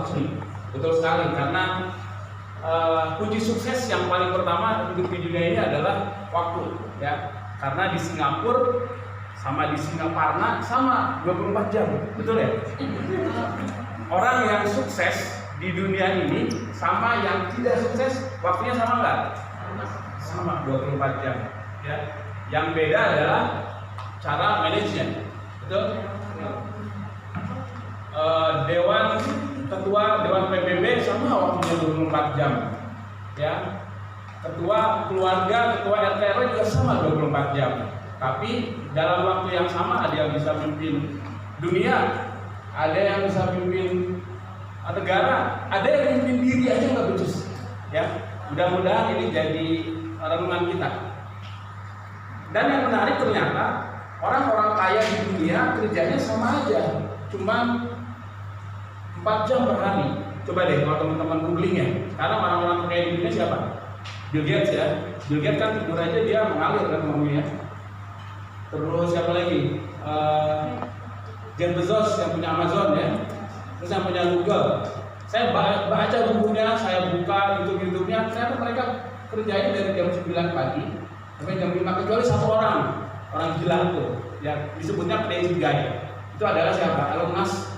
asli. Betul sekali, karena kunci sukses yang paling pertama hidup di dunia ini adalah waktu, ya. Karena di Singapura sama di Singaparna sama 24 jam, betul ya? Orang yang sukses di dunia ini sama yang tidak sukses waktunya sama nggak? Sama 24 jam, ya. Yang beda adalah cara manajemen, betul? Ketua Dewan PBB sama waktunya 24 jam, ya. Ketua keluarga, ketua RT RW juga sama 24 jam. Tapi dalam waktu yang sama ada yang bisa pimpin dunia, ada yang bisa pimpin negara, ada yang pimpin diri aja nggak becus, ya. Mudah-mudahan ini jadi renungan kita. Dan yang menarik ternyata orang-orang kaya di dunia kerjanya sama aja, cuma 4 jam per hari. Coba deh kalau teman-teman googling ya. Sekarang orang-orang kaya di dunia siapa? Bill Gates, ya. Bill Gates kan tidur aja dia mengalir kan ngomongnya. Terus siapa lagi? Jeff Bezos yang punya Amazon, ya. Terus yang punya Google. Saya baca bukunya, saya buka YouTube-nya, ternyata mereka kerjanya dari jam 9 pagi sampai jam 5, kecuali satu orang gila itu, ya, disebutnya crazy guy. Itu adalah siapa? Elon Musk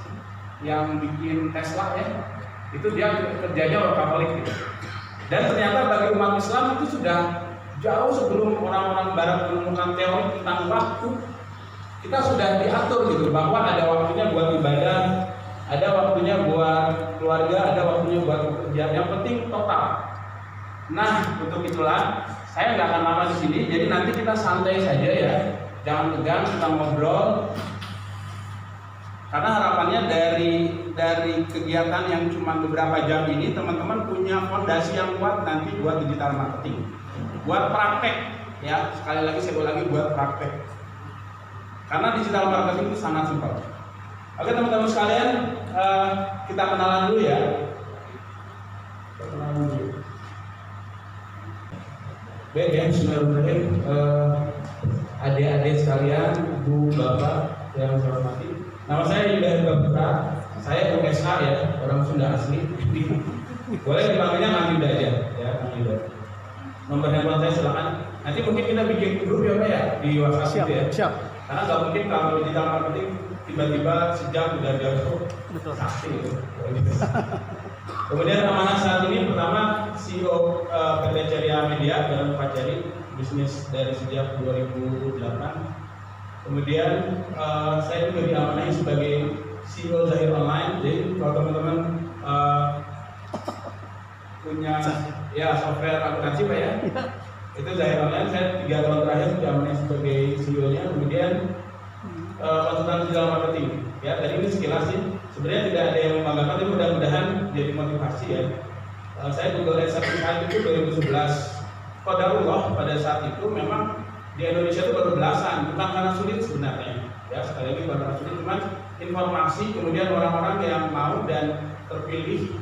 yang bikin Tesla, ya. Itu dia kerjanya workaholic gitu. Dan ternyata bagi umat Islam itu sudah jauh sebelum orang-orang barat menemukan teori tentang waktu, kita sudah diatur gitu, bahwa ada waktunya buat ibadah, ada waktunya buat keluarga, ada waktunya buat bekerja. Yang penting total. Nah, untuk itulah saya nggak akan lama di sini. Jadi nanti kita santai saja, ya, jangan tegang, kita ngobrol. Karena harapannya dari kegiatan yang cuma beberapa jam ini, teman-teman punya fondasi yang kuat nanti buat digital marketing, buat praktek, ya. Sekali lagi saya ulang lagi, buat praktek. Karena digital marketing itu sangat simpel. Oke teman-teman sekalian, kita kenalan dulu, ya. Baik, ya, bismillahirrahmanirrahim. Adik-adik sekalian, ibu, bapak yang saya hormati. Nama saya Yuda Hendra Putra. Saya USA, ya, orang Sunda asli. Boleh dipanggilnya Kang Yuda aja, ya, Kang Yuda. Nomor handphone saya silakan. Nanti mungkin kita bikin grup, ya, Pak, ya, di WhatsApp, siap, gitu, ya. Siap. Karena nggak mungkin kalau digital marketing tiba-tiba sejam udah jauh sakti gitu. Kemudian amanah saat ini pertama CEO PT Ceria Media dan Pak Ceri, bisnis dari sejak 2008. Kemudian saya juga diamanahi sebagai CEO Zahir Online. Jadi kalau teman-teman punya, ya, software akuntansi, Pak, ya, itu Zahir Online. Saya 3 tahun terakhir diamanahi sebagai CEO-nya. Kemudian konsultan digital marketing, ya. Tadi ini sekilas sih. Sebenarnya tidak ada yang membanggakan, tapi mudah-mudahan jadi motivasi, ya. Saya Google Ads Certified itu 2011. Qadarullah pada saat itu memang di Indonesia itu baru belasan, bukan karena sulit sebenarnya, ya. Sekali lagi bukan karena sulit, cuman informasi, kemudian orang-orang yang mau dan terpilih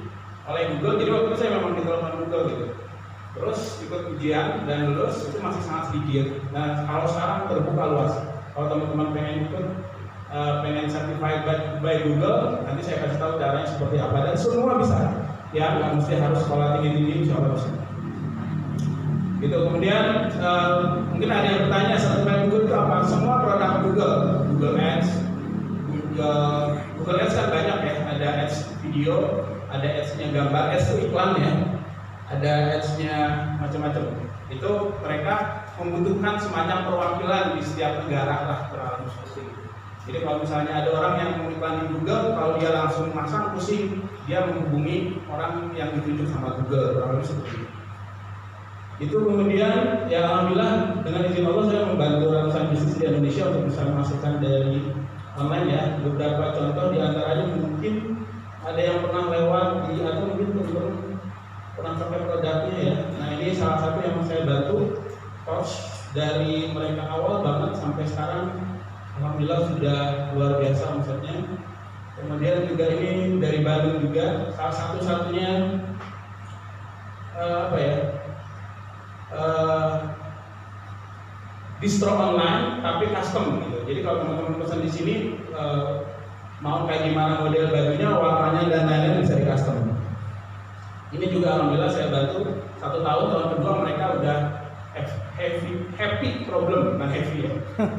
oleh Google. Jadi waktu itu saya memang ditelepon Google gitu. Terus ikut ujian dan lulus itu masih sangat sedikit. Nah, kalau sekarang terbuka luas. Kalau teman-teman pengen ikut, pengen certified by Google, nanti saya kasih tahu caranya seperti apa, dan semua bisa, ya, nggak mesti harus sekolah tinggi-tinggi, insya Allah bisa. Gitu. Kemudian mungkin ada yang bertanya, certified Google itu apa? Semua produk Google Ads, Google Ads kan banyak, ya. Ada Ads video, ada Ads-nya gambar, Ads itu iklan, ya. Ada Ads-nya macam-macam. Itu mereka membutuhkan semacam perwakilan di setiap negara lah, kurang seperti itu. Jadi kalau misalnya ada orang yang mau iklan di Google, kalau dia langsung masang pusing, dia menghubungi orang yang ditunjuk sama Google, kurang lebih seperti itu. Itu kemudian, ya, alhamdulillah dengan izin Allah saya membantu ratusan bisnis di Indonesia untuk bisa memasukkan dari online, ya. Beberapa contoh diantaranya mungkin ada yang pernah lewat di, atau mungkin belum pernah pakai produknya, ya. Nah, ini salah satu yang saya bantu, coach dari mereka awal banget sampai sekarang, alhamdulillah sudah luar biasa omsetnya. Kemudian juga ini dari Bandung juga, salah satu-satunya distro online tapi custom gitu. Jadi kalau teman-teman pesan di sini mau kayak gimana model bajunya, warnanya dan lain-lain bisa Ini juga alhamdulillah saya bantu 1 tahun, tahun kedua mereka udah happy problem, bukan heavy ya.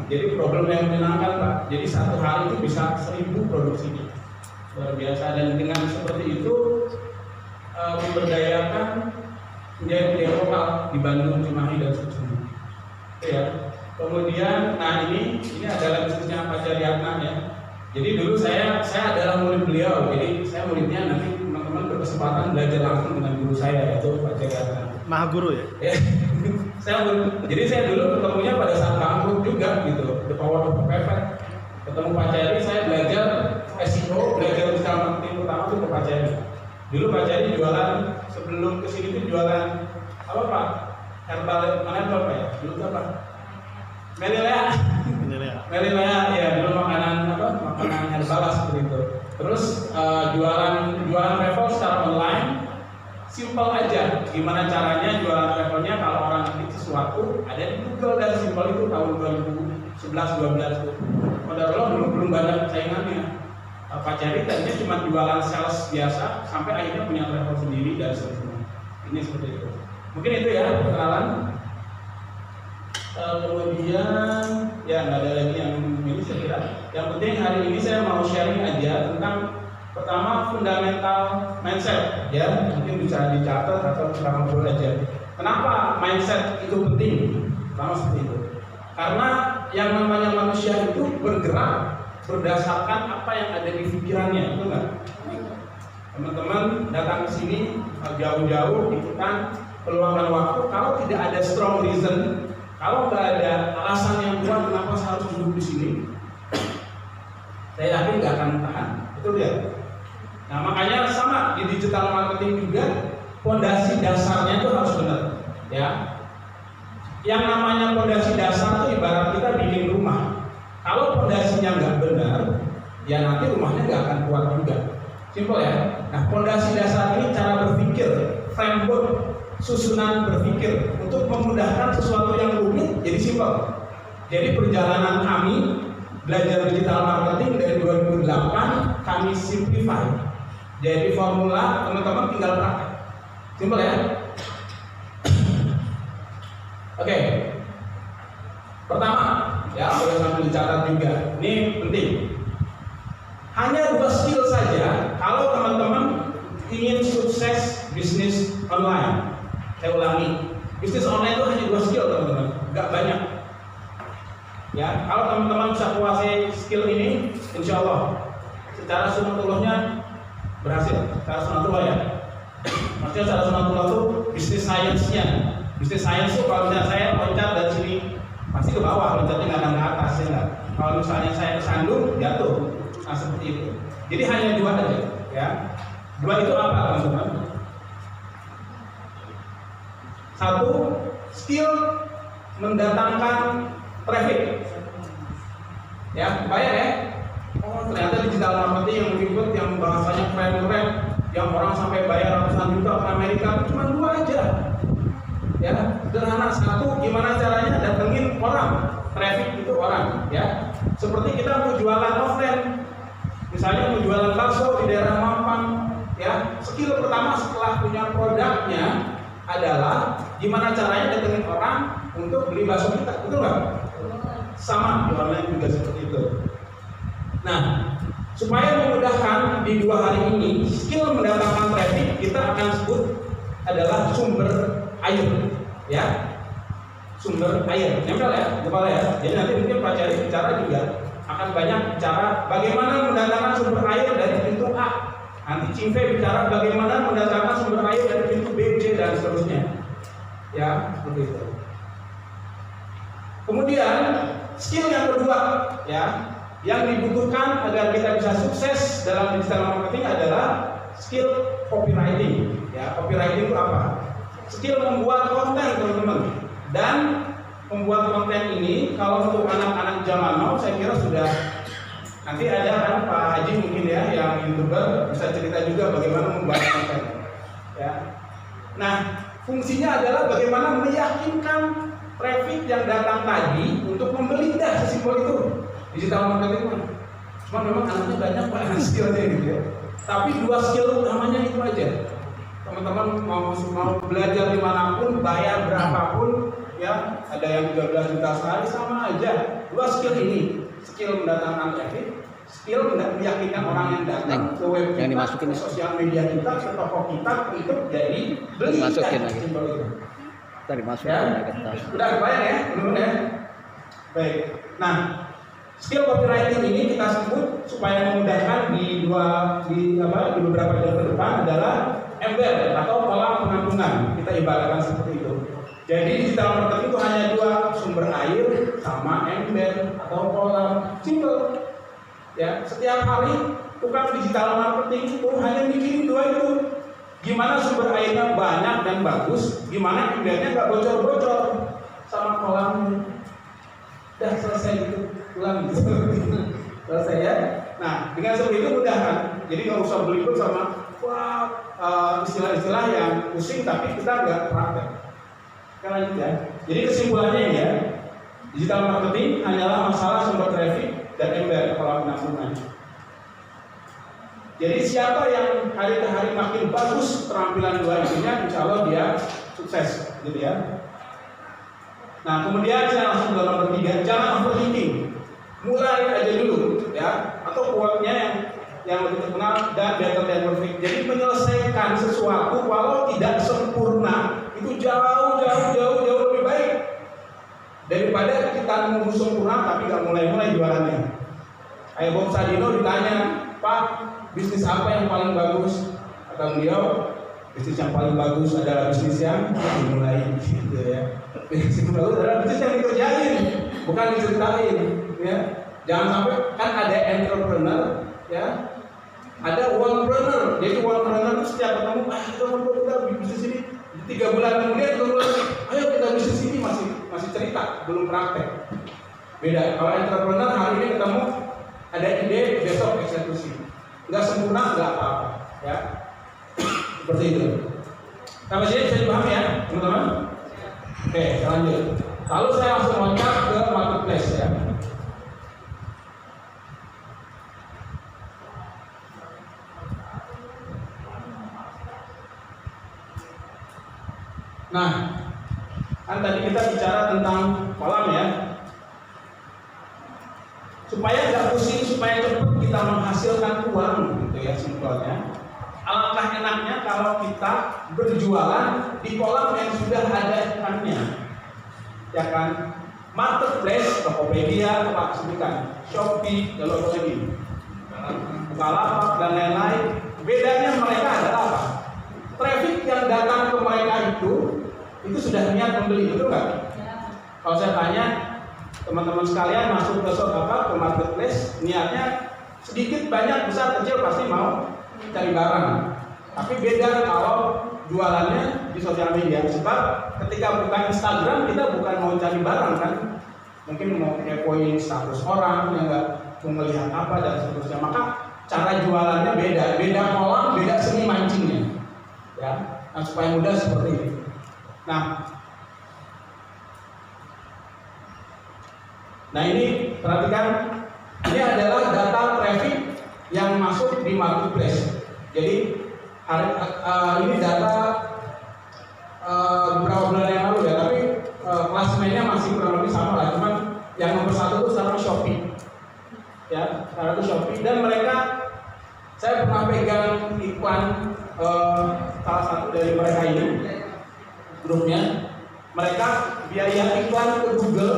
Jadi problem yang menyenangkan Pak. Jadi 1 hari itu bisa 1000 produksi, luar biasa. Dan dengan seperti itu memberdayakan budaya lokal di Bandung, Cimahi dan seterusnya. Ya. Kemudian, nah ini adalah bisnisnya Pak Jaryatna ya. Jadi dulu saya adalah murid beliau. Jadi saya muridnya, nanti teman-teman berkesempatan belajar langsung dengan guru saya yaitu Pak Jaryatna. Maha guru ya? Jadi saya dulu ketemunya pada saat bangkrut juga gitu, the power of perfect. Ketemu Pak Jari, saya belajar SEO, belajar digital marketing pertama itu ke Pak Jari. Dulu Pak Jari jualan, sebelum kesini itu jualan apa Pak? Herbal mana apa ya? Dulu apa? Melilea. Melilea ya, dulu makanan apa? Makanan herbal seperti itu. Terus jualan travel secara online. Simple aja, gimana caranya jualan travelnya kalau orang ngetik sesuatu ada di Google, dan simple itu tahun 2011-12 itu. Padahal belum banyak saingannya. Pak Jari tadinya cuma jualan sales biasa sampai akhirnya punya travel sendiri dan seterusnya. Ini seperti itu. Mungkin itu ya perkenalan. Kemudian ya nggak ada lagi yang ini saya kira. Yang penting hari ini saya mau sharing aja tentang pertama fundamental mindset ya, mungkin bisa dicatat atau kita ngobrol aja. Kenapa mindset itu penting? Pertama seperti itu. Karena yang namanya manusia itu bergerak berdasarkan apa yang ada di pikirannya, itu enggak? Teman-teman datang ke sini jauh-jauh ikutan peluangkan waktu, kalau tidak ada strong reason, kalau nggak ada alasan yang kuat kenapa saya harus duduk di sini, saya yakin nggak akan tahan. Itu dia. Nah makanya sama di digital marketing juga fondasi dasarnya itu harus benar, ya. Yang namanya fondasi dasar itu ibarat kita bikin rumah. Kalau fondasinya nggak benar, ya nanti rumahnya nggak akan kuat juga. Simpel ya. Nah fondasi dasar ini cara berpikir, framework, susunan berpikir untuk memudahkan sesuatu yang rumit jadi simpel. Jadi perjalanan kami belajar digital marketing dari 2008 kami simplify. Jadi formula teman-teman tinggal praktek. Simpel ya. Oke. Pertama, ya boleh sambil dicatat juga. Ini penting. Hanya 2 skill saja kalau teman-teman ingin sukses bisnis online. Saya ulangi, bisnis online itu hanya 2 skill teman-teman, nggak banyak. Ya, kalau teman-teman bisa kuasai skill ini, insya Allah secara sunatullahnya berhasil. Secara sunatullah ya. Maksudnya secara sunatullah itu bisnis science-nya. Bisnis science itu kalau misalnya saya loncat dari sini pasti ke bawah, loncatnya nggak akan ke atas ya nggak. Kalau misalnya saya kesandung jatuh, nah seperti itu. Jadi hanya 2 aja, ya. 2 itu apa teman-teman? 1, skill mendatangkan traffic. Ya, bayar ya. Oh ternyata digital marketing yang ribet, yang bahasanya keren-keren, yang orang sampai bayar ratusan juta ke Amerika, cuma 2 aja. Ya, sederhana. 1, gimana caranya datengin orang. Traffic itu orang, ya. Seperti kita mau jualan offline, misalnya mau jualan bakso di daerah Mampang, ya. Skill pertama setelah punya produknya adalah gimana caranya datengin orang untuk beli bakso kita, betul nggak? Sama di online juga seperti itu. Nah, supaya memudahkan di 2 hari ini, skill mendatangkan traffic kita akan sebut adalah sumber air, ya. Sumber air, nempel ya, kepala ya. Jadi nanti mungkin Pak Jari bicara juga akan banyak bicara bagaimana mendatangkan sumber air dari pintu A. Nanti Cimpe bicara bagaimana mendatangkan sumber air dari pintu B, C dan seterusnya. Ya, seperti itu. Kemudian skill yang kedua, ya, yang dibutuhkan agar kita bisa sukses dalam digital marketing adalah skill copywriting. Ya, copywriting itu apa? Skill membuat konten, teman-teman. Dan membuat konten ini kalau untuk anak-anak zaman now saya kira sudah, nanti ada kan Pak Haji mungkin ya yang YouTuber bisa cerita juga bagaimana membuat konten. Ya. Nah, fungsinya adalah bagaimana meyakinkan traffic yang datang tadi untuk membeli, dah sesimpel itu. Digital marketing. Cuma memang anaknya banyak Pak skillnya gitu ya. Tapi 2 skill utamanya itu aja. teman-teman mau belajar dimanapun, bayar berapapun, ya ada yang 13 juta sehari sama aja. Dua skill ini, skill mendatangkan traffic, skill meyakinkan orang yang datang ke web kita, ke sosial media kita, ke toko kita untuk jadi beli. Masukin lagi. Tadi masukin ya. ke tas. Udah kebayang ya, belum ya? Baik. Nah, skill copywriting ini kita sebut supaya memudahkan di beberapa jam ke depan adalah embed atau kolam penampungan. Kita ibaratkan seperti itu. Jadi digital marketing itu hanya dua, sumber air sama embed atau kolam. Simple. Ya, setiap hari tukang digital marketing itu hanya mikirin dua itu. Gimana sumber airnya banyak dan bagus, gimana embednya nggak bocor-bocor sama kolamnya. Udah selesai gitu, pulang gitu. Selesai ya. Nah, dengan seperti itu mudah kan. Jadi nggak usah belibet sama istilah-istilah yang pusing tapi kita nggak praktek. Kita lanjut ya. Jadi kesimpulannya ini ya, digital marketing hanyalah masalah sumber traffic dan embed kolam penampungan. Jadi siapa yang hari ke hari makin bagus keterampilan dua ininya, insya Allah dia sukses, gitu ya. Nah, kemudian saya langsung ke nomor 3, jangan overthinking. Mulai aja dulu, ya. Atau quote-nya yang lebih terkenal dan better than perfect. Jadi menyelesaikan sesuatu walau tidak sempurna itu jauh lebih baik daripada kita nunggu sempurna tapi nggak mulai jualannya. Kayak Bob Sadino ditanya, Pak, bisnis apa yang paling bagus? Kata beliau, bisnis yang paling bagus adalah bisnis yang dimulai, gitu ya. Bisnis yang bagus adalah bisnis yang dikerjain, bukan diceritain, ya. Jangan sampai kan ada entrepreneur, ya, ada onepreneur. Jadi onepreneur itu setiap ketemu, kita bisnis ini 3 bulan kemudian ayo kita bisnis ini masih cerita, belum praktek. Beda. Kalau entrepreneur hari ini ketemu, ada ide, besok eksekusi. Nggak sempurna, nggak apa-apa, ya. Seperti itu. Sampai sini bisa dipahami ya, teman-teman? Oke, lanjut. Lalu saya langsung loncat ke marketplace ya. Nah, kan tadi kita bicara tentang kolam ya. Supaya nggak pusing, supaya cepat kita menghasilkan uang, gitu ya simpelnya. Alangkah enaknya kalau kita berjualan di kolam yang sudah ada ikannya, ya kan? Marketplace, Tokopedia, apa sebutkan, Shopee, kalau lagi, Bukalapak dan lain-lain. Bedanya mereka adalah apa? Traffic yang datang ke mereka itu sudah niat membeli, betul nggak? Kalau saya tanya teman-teman sekalian masuk ke ke marketplace, niatnya sedikit, banyak, besar, kecil pasti mau cari barang. Tapi beda kalau jualannya di sosial media. Sebab ketika buka Instagram kita bukan mau cari barang kan, mungkin mau kepoin status orang yang nggak mau melihat apa dan seterusnya. Maka cara jualannya beda kolam, beda seni mancingnya. Ya, nah, supaya mudah seperti ini. Nah ini perhatikan, ini adalah data traffic yang masuk di marketplace. Jadi ini data beberapa bulan yang lalu ya, tapi klasemennya masih kurang lebih sama lah. Cuman yang nomor 1 itu sekarang Shopee, ya, sekarang itu Shopee. Dan mereka, saya pernah pegang iklan salah satu dari mereka ini, grupnya. Mereka biaya iklan ke Google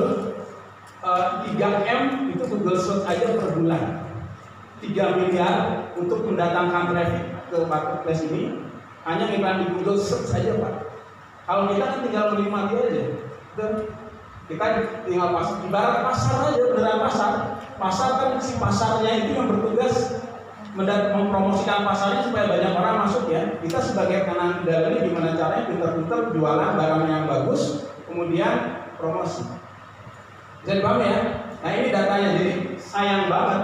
3M itu Google Search aja per bulan, 3 miliar untuk mendatangkan traffic ke marketplace ini. Hanya iklan di Google Search saja Pak. Kalau kita kan tinggal menikmati aja, dan kita tinggal ibarat pasar aja, beneran pasar kan si pasarnya itu yang bertugas mempromosikan pasarnya supaya banyak orang masuk ya. Kita sebagai kanan kidal ini gimana caranya pinter-pinter jualan barang yang bagus, kemudian promosi. Bisa dipahami ya? Nah ini datanya, jadi sayang banget,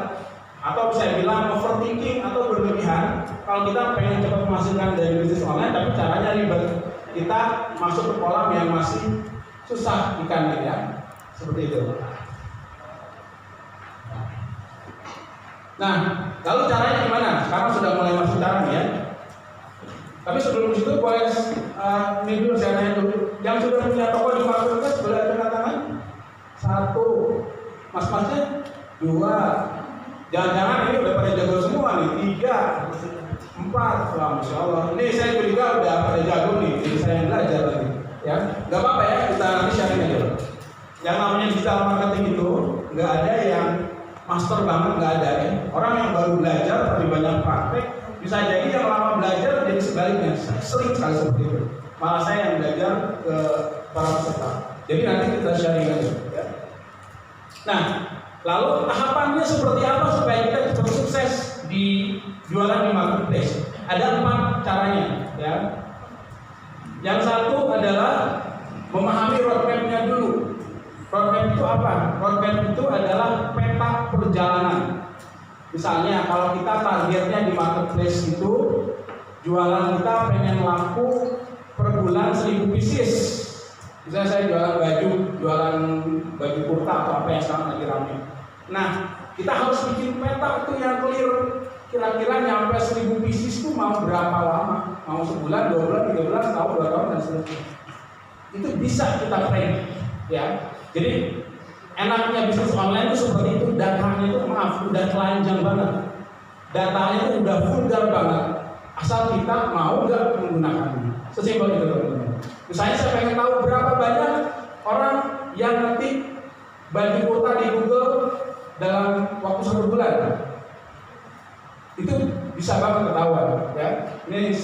atau saya bilang overthinking atau berlebihan kalau kita pengen cepat menghasilkan dari bisnis online tapi caranya ribet. Kita masuk ke kolam yang masih susah ikannya ya, seperti itu. Nah, lalu caranya gimana? Sekarang sudah mulai masuk caranya ya. Tapi sebelum itu boleh ini dulu saya tanya dulu. Yang sudah punya toko di marketplace boleh angkat tangan? 1, mas-masnya 2. Jangan-jangan ini udah pada jago semua nih. 3, 4. Wah, Masya Allah. Ini saya curiga udah pada jago nih. Jadi saya yang belajar lagi. Ya, nggak apa-apa ya. Kita nanti sharing aja. Yang namanya digital marketing itu nggak ada yang master banget, nggak ada ya. Orang yang baru belajar tapi banyak praktek. Bisa jadi yang lama belajar jadi sebaliknya, sering sekali seperti itu. Malah saya yang belajar ke para peserta. Jadi nanti kita sharing aja. Ya. Nah, lalu tahapannya seperti apa supaya kita bisa sukses di jualan di marketplace? Ada 4 caranya. Ya. Yang satu adalah memahami roadmap-nya dulu. Roadmap itu apa? Roadmap itu adalah peta perjalanan. Misalnya kalau kita targetnya di marketplace itu jualan kita pengen laku per bulan 1000 pieces. Misalnya saya jualan baju kurta atau apa yang sekarang lagi rame. Nah, kita harus bikin peta itu yang clear. Kira-kira nyampe 1000 pieces itu mau berapa lama? Mau sebulan, 2 bulan, 3 bulan, setahun, 2 tahun dan seterusnya. Itu bisa kita frame, ya. Jadi enaknya bisnis online itu seperti itu, datanya itu udah telanjang banget, datanya itu udah vulgar banget, asal kita mau nggak menggunakannya. Sesimpel itu teman-teman. Misalnya saya pengen tahu berapa banyak orang yang ngetik baju kurta di Google dalam waktu 1 bulan, itu bisa banget ketahuan, ya. Ini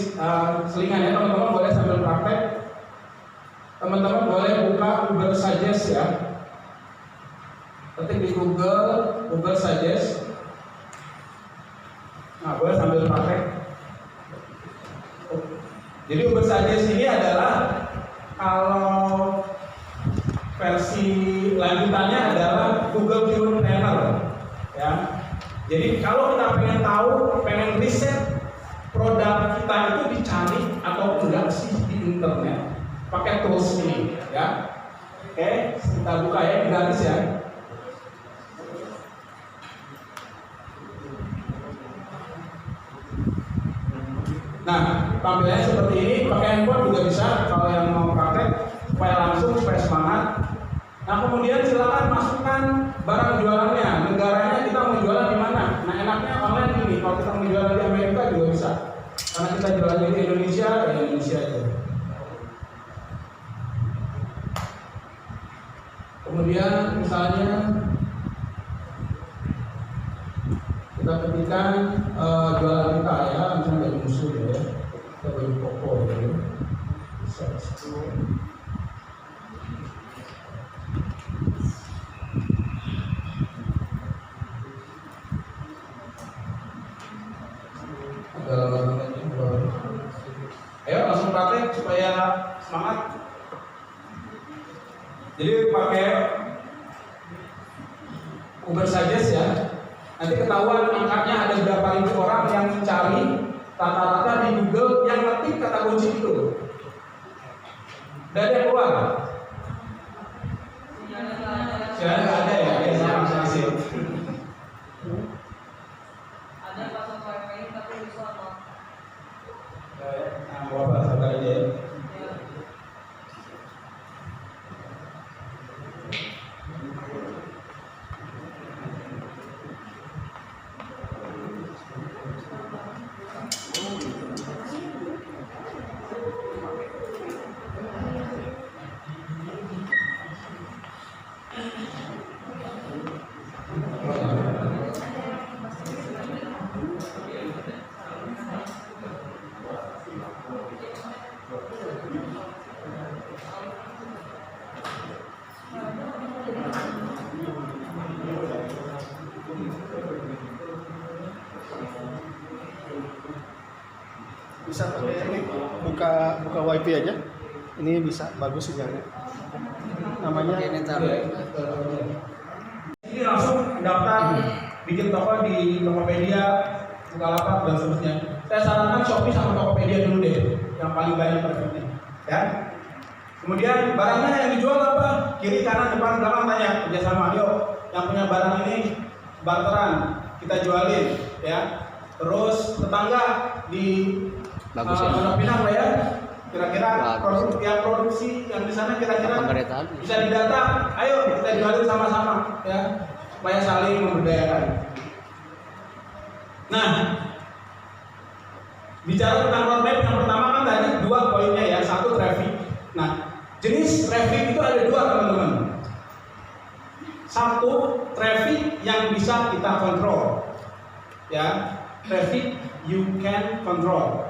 selingan ya teman-teman, boleh sambil praktek. Teman-teman boleh buka Google Suggest ya. Ketik di Google Suggest. Nah, boleh sambil praktek. Jadi Google Suggest ini adalah kalau versi lanjutannya adalah Google Keyword Planner ya. Jadi kalau kita pengen riset produk kita itu dicari atau enggak sih di internet, pakai tools ini ya. Oke, kita buka ya, gratis ya. Nah, tampilannya seperti ini, pakai handphone juga bisa kalau yang mau praktek supaya langsung, supaya semangat. Nah, kemudian silakan masukkan barang jualannya, negaranya kita mau jualan di mana. Nah, enaknya online ini, kalau kita mau jualan di Amerika juga bisa. Karena kita jualan di Indonesia, ya Indonesia aja. Kemudian misalnya kita ketikkan jualan kita ya, misalnya baju musuh ya, kita baju koko ya, bisa. Ayo langsung praktek supaya semangat. Jadi pakai Uber Suggest ya. Nanti ketahuan angkanya ada berapa ribu orang yang mencari rata-rata di Google yang ngetik kata kunci itu. Dan yang keluar. Siapa nggak ada ya? Ya sama hasil. Ada pasang wifi tapi bisa apa? Nah, bapak sabar aja ya. Bisa pakai ini, buka wifi aja. Ini bisa bagus sinyalnya. Namanya Ini langsung daftar bikin toko di Tokopedia, Bukalapak dan seterusnya. Saya sarankan Shopee sama Tokopedia dulu deh, yang paling banyak trafficnya, ya. Kemudian barangnya yang dijual apa? Kiri, kanan, depan, belakang tanya kerjasama. Yuk, yang punya barang ini barteran, kita jualin, ya. Terus tetangga di Bagus ya. Pondok Pinang lah ya. Kira-kira Bagus. produksi yang di sana kira-kira Pemerintahan. bisa didata. Ayo kita dibantu sama-sama ya, supaya saling memberdayakan. Nah, bicara tentang roadmap yang pertama kan tadi 2 poinnya ya, 1 traffic. Nah, jenis traffic itu ada 2 teman-teman. 1 traffic yang bisa kita kontrol, ya, traffic you can control.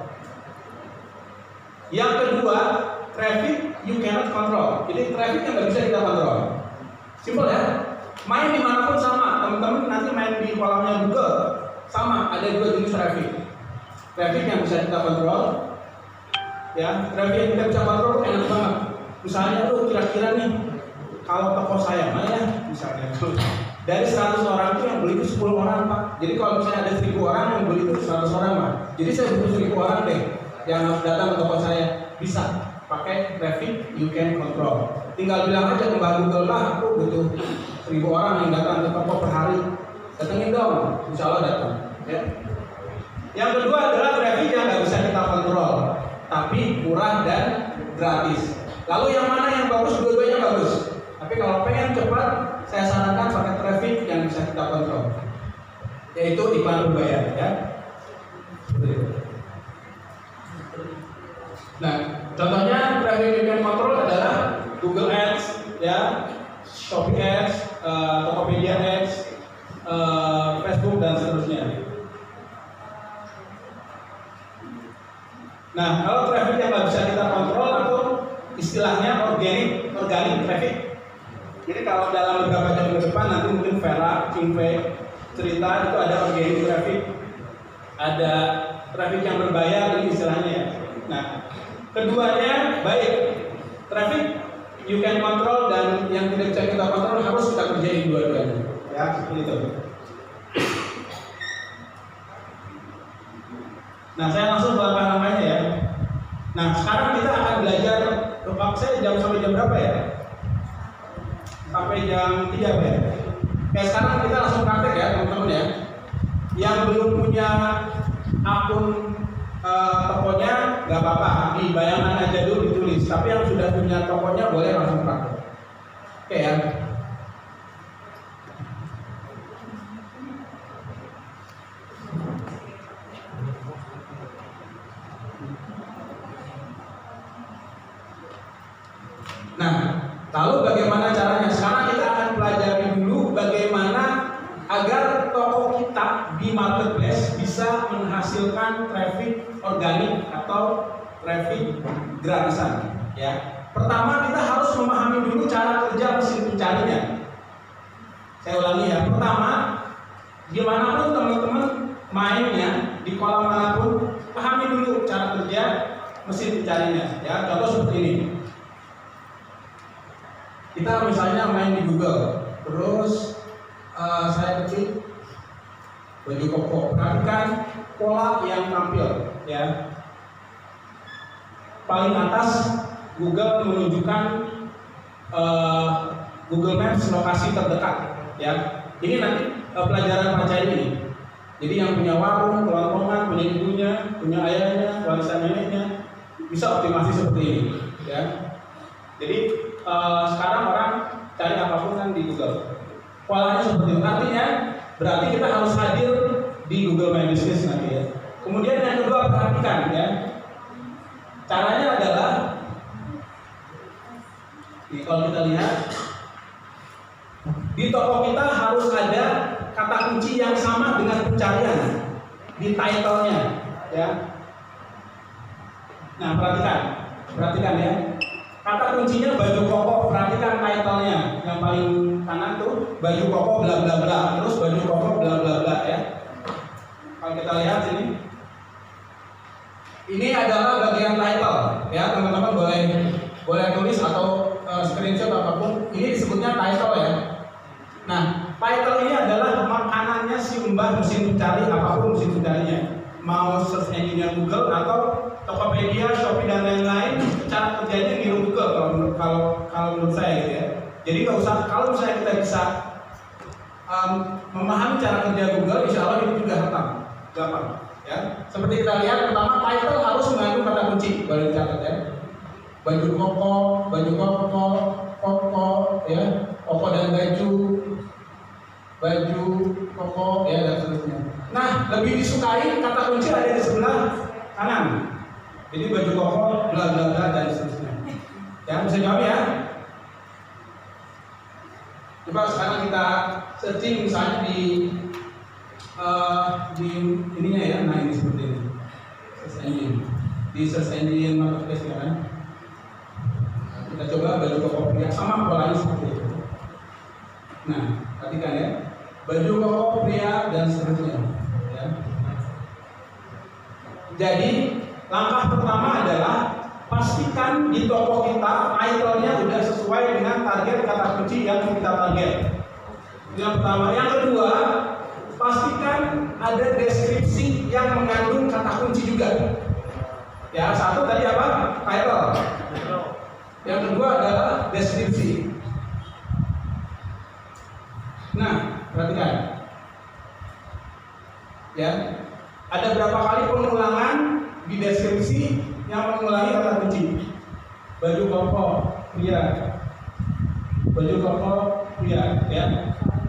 Yang kedua, traffic you cannot control. Jadi traffic yang nggak bisa kita kontrol. Simpel ya. Main dimanapun sama, teman-teman nanti main di kolamnya Google sama, ada 2 jenis traffic. Traffic yang bisa kita kontrol, ya, traffic yang kita bisa kontrol enak banget. Misalnya tuh kira-kira nih, kalau toko saya mah ya, misalnya dari 100 orang itu yang beli itu 10 orang Pak. Jadi kalau misalnya ada 1000 orang yang beli itu 100 orang Pak. Jadi saya butuh 1000 orang deh yang harus datang ke toko saya. Bisa pakai traffic you can control. Tinggal bilang aja ke Mbak Google, Pak, aku butuh 1000 orang yang datang ke toko per hari. Datengin dong, insya Allah datang. Ya. Yang kedua adalah traffic yang nggak bisa kita kontrol, tapi murah dan gratis. Lalu yang mana yang bagus? Dua-duanya bagus. Tapi kalau pengen cepat, saya sarankan pakai traffic yang bisa kita kontrol, yaitu iklan berbayar. Ya. Nah, contohnya traffic yang kita kontrol adalah Google Ads, ya, Shopee Ads, Tokopedia Ads, Facebook dan seterusnya. Nah, kalau traffic yang nggak bisa kita kontrol atau istilahnya organic traffic. Jadi kalau dalam beberapa jam ke depan nanti mungkin Vera, Kingve cerita itu ada organic traffic, ada traffic yang berbayar, ini istilahnya ya. Nah, keduanya baik, traffic you can control dan yang tidak bisa kita kontrol harus kita kerjain dua-duanya. Ya, seperti itu. Nah, saya langsung ke namanya ya. Nah, sekarang kita akan belajar. Saya jam sampai jam berapa ya? Sampai jam 3 ya. Oke, sekarang kita langsung praktek ya teman-teman ya. Yang belum punya akun tokonya nggak apa-apa, dibayangkan aja dulu ditulis. Tapi yang sudah punya tokonya boleh langsung praktek. Oke ya. Nah, lalu bagaimana caranya? Sekarang kita akan pelajari dulu bagaimana agar toko kita di marketplace bisa menghasilkan traffic organik atau traffic gratisan. Ya, pertama kita harus memahami dulu cara kerja mesin pencarinya. Saya ulangi ya. Pertama, dimanapun teman-teman mainnya di kolam manapun, pahami dulu cara kerja mesin pencarinya. Ya, contoh seperti ini. Kita misalnya main di Google, terus saya ketik baju koko. Perhatikan pola yang tampil, ya. Paling atas Google menunjukkan Google Maps lokasi terdekat, ya. Ini nanti pelajaran pelajari ini. Jadi yang punya warung, kelompongan, punya ibunya, punya ayahnya, warisan neneknya, bisa optimasi seperti ini, ya. Jadi sekarang orang cari apapun kan di Google. Polanya seperti itu. Artinya berarti kita harus hadir di Google My Business nanti ya. Kemudian yang kedua, perhatikan ya. Caranya adalah kalau kita lihat di toko kita harus ada kata kunci yang sama dengan pencarian di title-nya ya. Nah, perhatikan ya. Kata kuncinya baju koko, perhatikan title-nya. Yang paling kanan tuh baju koko bla bla bla, terus baju koko bla bla bla ya. Kalau kita lihat sini, ini adalah bagian title ya, teman-teman boleh tulis atau screenshot apapun. Ini disebutnya title ya. Nah, title ini adalah makanannya si Mbah mesin pencari apapun mesin pencarinya. Mau search engine Google atau Tokopedia, Shopee dan lain-lain, cara kerjanya niru Google kalau menurut saya gitu ya. Jadi nggak usah, kalau misalnya kita bisa memahami cara kerja Google, insya Allah itu juga gampang ya. Seperti kita lihat, pertama title harus mengandung kata kunci. Boleh dicatat ya. Baju koko, ya, koko dan baju koko, ya dan seterusnya. Nah, lebih disukai kata kunci ada di sebelah kanan. Jadi baju koko, bla bla bla dan seterusnya. Ya, bisa jawab ya. Coba sekarang kita searching misalnya di ininya ya, nah ini seperti ini. Search engine. Di search engine marketplace ya kan. Kita coba baju koko pria sama polanya seperti itu. Nah, perhatikan ya. Baju koko pria dan seterusnya. Ya. Jadi langkah pertama adalah pastikan di toko kita title-nya sudah sesuai dengan target kata kunci yang kita target. Yang pertama. Yang kedua, pastikan ada deskripsi yang mengandung kata kunci juga. Ya, satu tadi apa? Title. Yang kedua adalah deskripsi. Nah, perhatikan. Ya, ada berapa kali pengulangan di deskripsi yang mengulangi kata kunci? Baju koko pria. Baju koko pria, ya.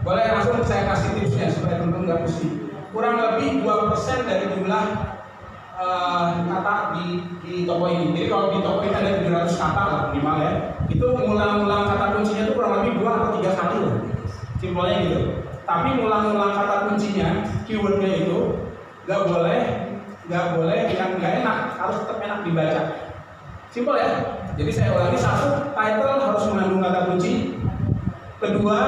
Boleh langsung saya kasih tipsnya supaya teman-teman nggak pusing. Kurang lebih 2% dari jumlah kata di toko ini. Jadi kalau di toko ini ada 700 kata lah minimal ya. Itu ngulang-ngulang kata kuncinya itu kurang lebih 2 atau 3 kali lah. Simpelnya gitu. Tapi ngulang-ngulang kata kuncinya, keywordnya itu nggak boleh yang nggak enak, harus tetap enak dibaca. Simpel ya. Jadi saya ulangi, satu, title harus mengandung kata kunci. Kedua,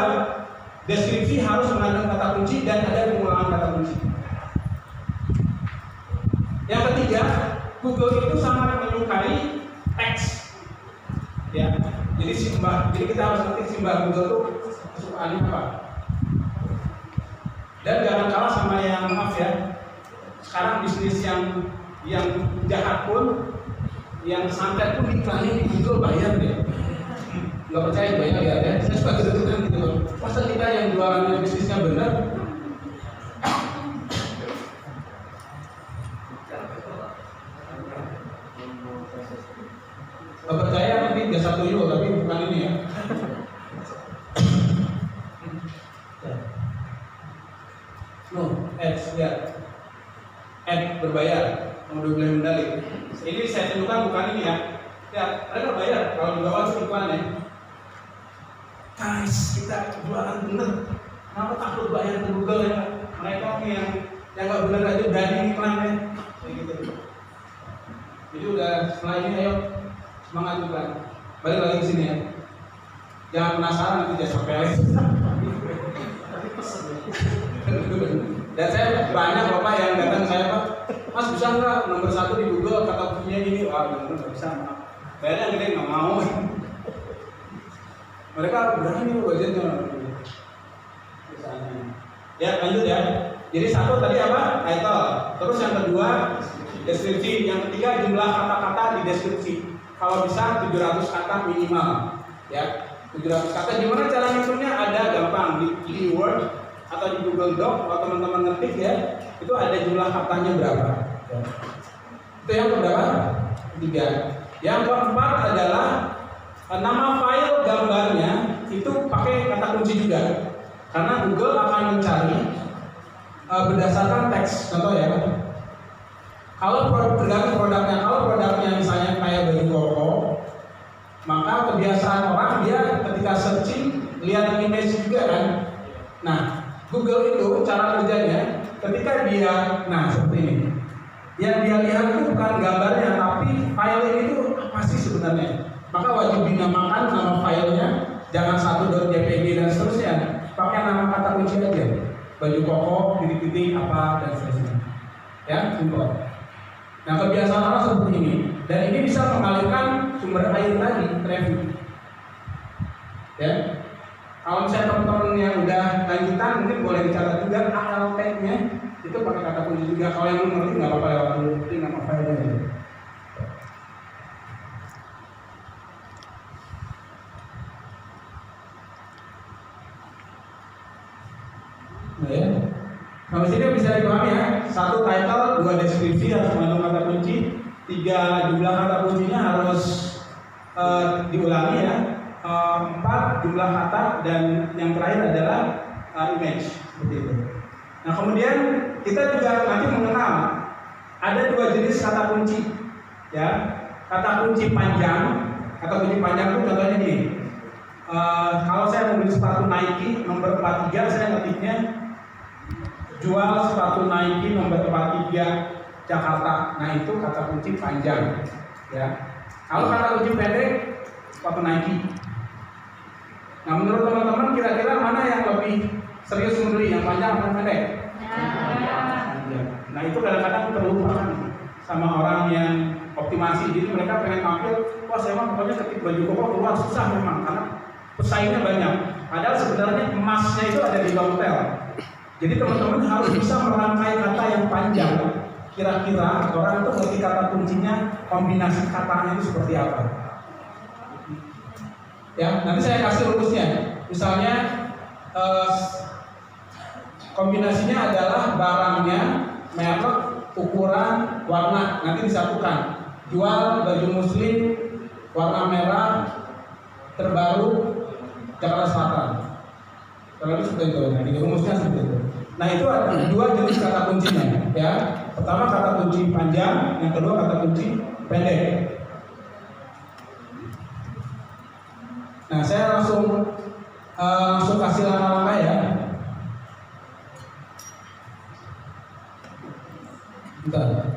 deskripsi harus mengandung kata kunci dan ada pengulangan kata kunci. Yang ketiga, Google itu sangat menyukai teks. Ya, jadi kita harus ngerti simbah Google itu kesukaannya apa. Dan jangan kalah sama yang maaf ya. Sekarang bisnis yang jahat pun, yang santet pun diklaim di Google bayar deh. Nggak percaya bayar ya? Saya suka gitu-gitu gitu. Masa kita yang jualannya bisnisnya benar? Nggak percaya nanti jasa tuyul, tapi bukan ini ya. No, ads ya. Ad berbayar, mau beli medali. Ini saya tunjukkan bukan ini ya. Ya, mereka bayar kalau di bawah itu iklannya. Guys, kita jualan bener. Kenapa takut bayar ke Google ya? Mereka yang nggak bener aja berani iklannya. Kayak gitu. Jadi udah setelah ini ayo semangat juga. Balik lagi ke sini ya. Jangan penasaran nanti jasa pelet. Dan saya banyak bapak yang datang saya, Pak, Mas bisa nggak nomor 1 di Google kata kuncinya ini? Wah bener nggak bisa, maaf. Bayarnya gede nggak mau. Mereka berani budgetnya. Ya lanjut ya. Jadi satu tadi apa? Title. Terus yang kedua deskripsi. Yang ketiga jumlah kata-kata di deskripsi. Kalau bisa 700 kata minimal. Ya 700 kata. Gimana cara ngitungnya? Ada gampang di Word atau di Google Doc. Kalau teman-teman ngetik ya, itu ada jumlah katanya berapa. Ya. Itu yang keberapa? 3. Yang keempat adalah nama file gambarnya itu pakai kata kunci juga. Karena Google akan mencari berdasarkan teks. Contoh ya. Kalau tergantung produknya, kalau produknya misalnya kayak baju koko, maka kebiasaan orang dia ketika searching lihat image juga kan. Nah, Google itu cara kerjanya ketika dia, nah seperti ini, yang dia lihat itu bukan gambarnya, tapi file ini itu apa sih sebenarnya. Maka wajib dinamakan nama filenya, jangan 1.jpg dan seterusnya. Pakai nama kata kunci aja, baju koko, titik-titik apa dan seterusnya. Ya, simpel. Nah kebiasaan orang seperti ini, dan ini bisa mengalirkan sumber air tadi, traffic. Ya. Kalau misalnya teman-teman yang udah lanjutan mungkin boleh dicatat juga AL tag-nya itu pakai kata kunci juga. Kalau yang belum ngerti nggak apa-apa lewat dulu, ini nama filenya. Nah ya, sampai sini bisa dipahami ya. 1 title, 2 2 deskripsi harus mengandung kata kunci, 3 jumlah kata kuncinya harus diulangi ya, 4 jumlah kata, dan yang terakhir adalah image seperti itu. Nah kemudian kita juga nanti mengenal ada 2 jenis kata kunci ya, kata kunci panjang. Kata kunci panjang itu contohnya gini, kalau saya mau beli sepatu Nike nomor 43, saya ngetiknya jual sepatu Nike nomor 43 Jakarta. Nah itu kata kunci panjang ya. Kalau kata kunci pendek, sepatu Nike. Nah menurut teman-teman kira-kira mana yang lebih serius membeli, yang panjang atau pendek? Nah itu kadang-kadang terlupakan sama orang yang optimasi. Jadi mereka pengen tampil, wah saya mah pokoknya ketik baju koko keluar susah memang karena pesaingnya banyak. Padahal sebenarnya emasnya itu ada di hotel. Jadi teman-teman harus bisa merangkai kata yang panjang. Kira-kira orang itu ngerti kata kuncinya, kombinasi katanya itu seperti apa. Ya, nanti saya kasih rumusnya. Misalnya kombinasinya adalah barangnya, merek, ukuran, warna, nanti disatukan. Jual baju muslim warna merah terbaru Jakarta Selatan. Kalau seperti itu, nah di rumusnya seperti itu. Nah itu ada 2 jenis kata kuncinya, ya. Pertama kata kunci panjang, yang kedua kata kunci pendek. Nah saya langsung kasih langkah-langkah ya. Bentar.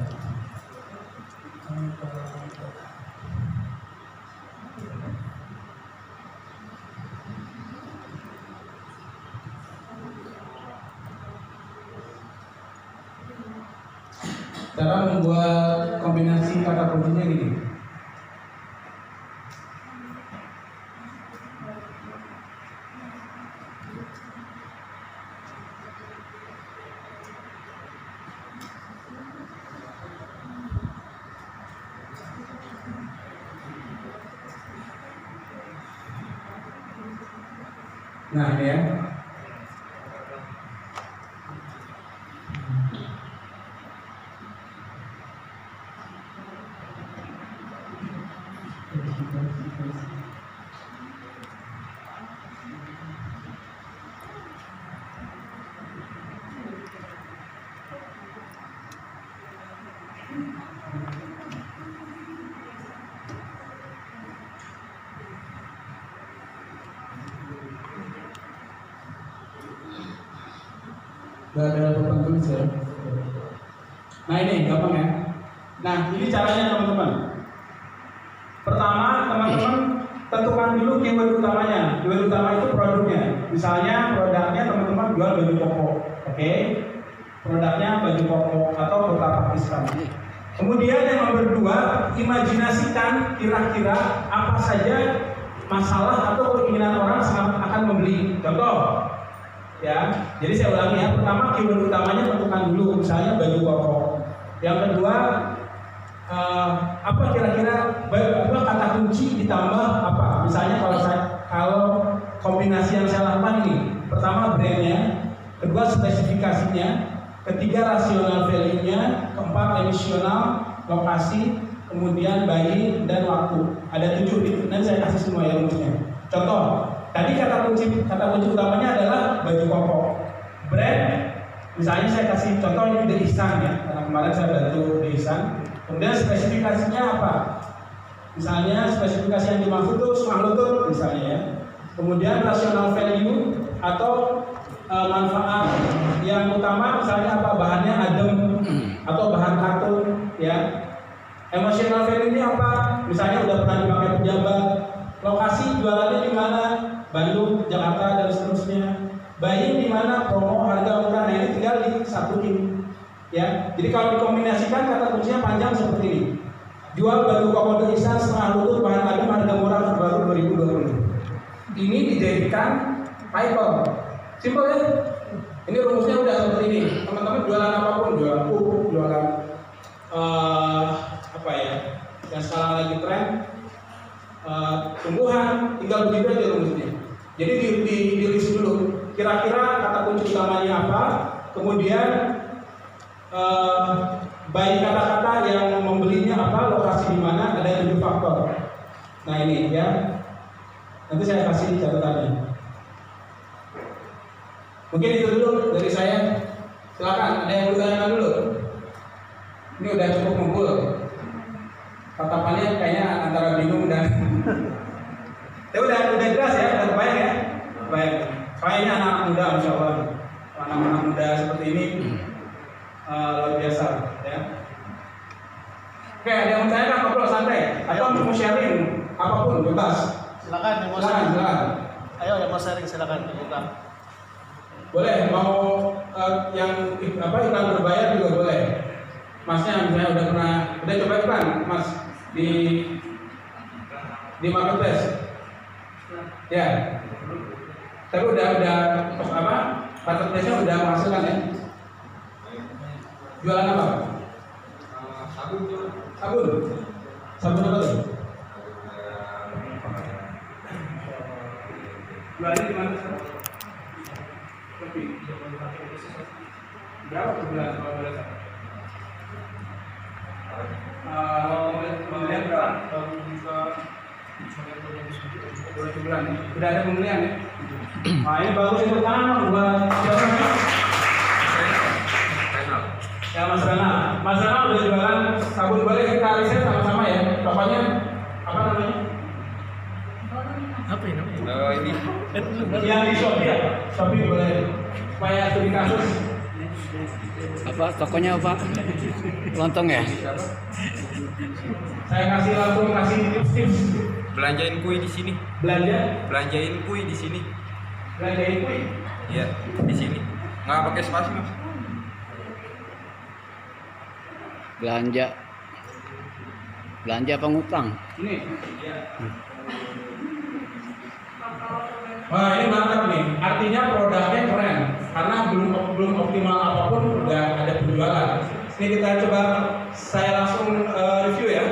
Cara membuat kombinasi kata kuncinya gini. Nah ini ya. Gak ada papan tulis ya. Nah ini gampang ya. Nah ini caranya teman-teman. Pertama teman-teman tentukan dulu keyword utamanya. Keyword utama itu produknya. Misalnya produknya teman-teman jual baju koko, oke? Produknya baju koko atau kota Pakistan. Kemudian yang nomor 2, imajinasikan kira-kira apa saja masalah atau keinginan orang saat akan membeli. Contoh. Ya, jadi saya ulangi ya. Pertama keyword utamanya tentukan dulu, misalnya baju koko. Yang kedua, apa kira-kira kata kunci ditambah apa? Misalnya kalau kombinasi yang saya lakukan ini, pertama brandnya, kedua spesifikasinya, ketiga rasional value-nya, keempat emisional, lokasi, kemudian buying dan waktu. Ada 7 nih. Nanti saya kasih semua ya rumusnya. Contoh. Tadi kata kunci utamanya adalah baju koko. Brand, misalnya saya kasih contoh ini The Ihsan ya, karena kemarin saya bantu The Ihsan. Kemudian spesifikasinya apa? Misalnya spesifikasi yang dimaksud itu semua lutut misalnya ya. Kemudian rational value atau manfaat yang utama misalnya apa? Bahannya adem atau bahan katun ya. Emotional value ini apa? Misalnya udah pernah dipakai pejabat. Lokasi jualannya di mana? Bandung, Jakarta dan seterusnya. Buying di mana? Promo, harga murah. Nah ini tinggal disatuin, ya. Jadi kalau dikombinasikan kata kuncinya panjang seperti ini. Jual baju koko The Ihsan setengah lutut bahan adem harga murah terbaru 2020. Ini dijadikan title. Simpel ya. Ini rumusnya udah seperti ini. Teman-teman jualan apapun, jualan pupuk, jualan apa ya? Yang sekarang lagi tren. Tumbuhan, tinggal begitu aja rumusnya. Jadi di list dulu. Kira-kira kata kunci utamanya apa? Kemudian baik kata-kata yang membelinya apa, lokasi di mana, ada 7 faktor. Nah ini ya, nanti saya kasih catatannya. Mungkin itu dulu dari saya. Silakan, ada yang mau ditanyakan dulu? Ini udah cukup ngumpul. Tatapannya kayaknya antara bingung dan ya udah jelas ya, udah kebayang ya. Baik. Soalnya ini anak muda, insya Allah. Anak-anak muda seperti ini luar biasa ya. Oke, ada yang mau tanya, ngobrol santai. Atau mau sharing apapun bebas. Silakan yang mau sharing. Silakan. Ayo yang mau sharing silakan buka. Boleh, mau yang iklan berbayar juga boleh. Masnya misalnya udah coba iklan, Mas di marketplace. Ya. Tapi udah marketplace-nya udah menghasilkan ya. Jualan apa? Sabun. Sabun apa tuh? Jualannya di mana sekarang? Berapa per bulan kalau boleh tahu? Pembelian berapa? Bulan. Sudah ada pembelian ya? Nah ini bagus yang pertama buat siapa nih? Ya Mas Rana. Mas Rana udah jualan sabun, boleh kita riset sama-sama ya. Pokoknya apa namanya? Apa ini? Ini Yang di Shopee ya? Shopee boleh. Supaya studi kasus. Apa tokonya apa? Lontong ya? Saya langsung kasih tips-tips. belanjain kui di sini. Belanjain kui di sini. kui. Iya, di sini. Nggak pakai spasi, Mas. Belanja apa ngutang? Ini. Wah ini mantap nih. Artinya produknya keren. Karena belum optimal apapun udah ada penjualan. Ini kita coba, saya langsung review ya.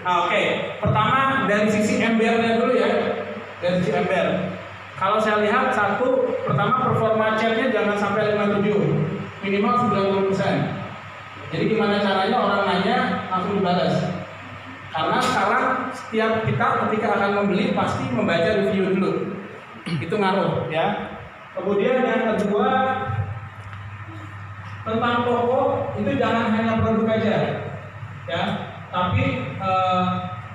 Oke. Pertama dari sisi embernya dulu ya. Dari sisi ember. Kalau saya lihat pertama performa chatnya jangan sampai 57, minimal 90%. Jadi gimana caranya orang nanya langsung dibalas. Karena sekarang setiap kita ketika akan membeli pasti membaca review dulu. Itu ngaruh ya. Kemudian yang kedua tentang toko itu jangan hanya produk aja ya, tapi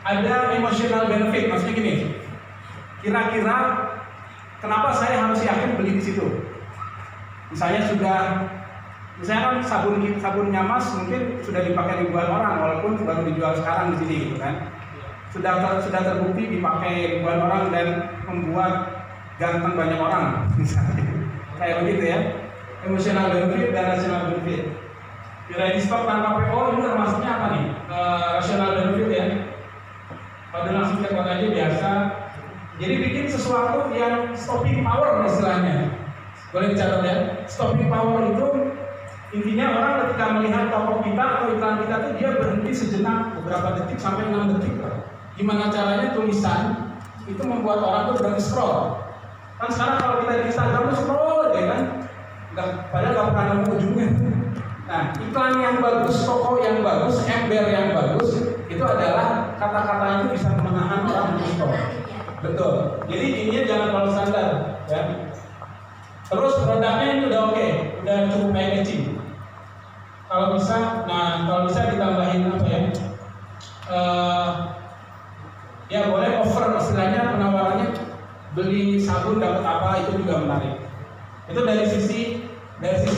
ada emotional benefit. Maksudnya gini, kira-kira kenapa saya harus yakin beli di situ? Misalnya kan sabunnya Mas mungkin sudah dipakai ribuan orang, walaupun baru dijual sekarang di sini, gitu kan? Sudah terbukti dipakai ribuan orang dan membuat ganteng banyak orang, misalnya. Kayak begitu ya. Emotional benefit dan rational benefit. Di ready stock tanpa PO ini termasuknya apa nih? Rational benefit ya. Pada langsung cek aja biasa. Jadi bikin sesuatu yang stopping power istilahnya. Boleh dicatat ya. Stopping power itu intinya orang ketika melihat toko kita atau iklan kita tuh dia berhenti sejenak beberapa detik sampai 6 detik lah. Gimana caranya tulisan itu membuat orang tuh berhenti scroll. Kan sekarang kalau kita di Instagram tuh scroll ya kan, padahal nggak pernah nemu ujungnya. Nah iklan yang bagus, toko yang bagus, ember yang bagus itu adalah kata-kata itu bisa menahan orang untuk scroll. Betul. Jadi ininya jangan terlalu standar ya. Terus produknya ini udah oke, udah cukup packaging. Kalau bisa ditambahin apa ya? Ya boleh offer istilahnya penawarannya beli sabun dapat apa, itu juga menarik. Itu dari sisi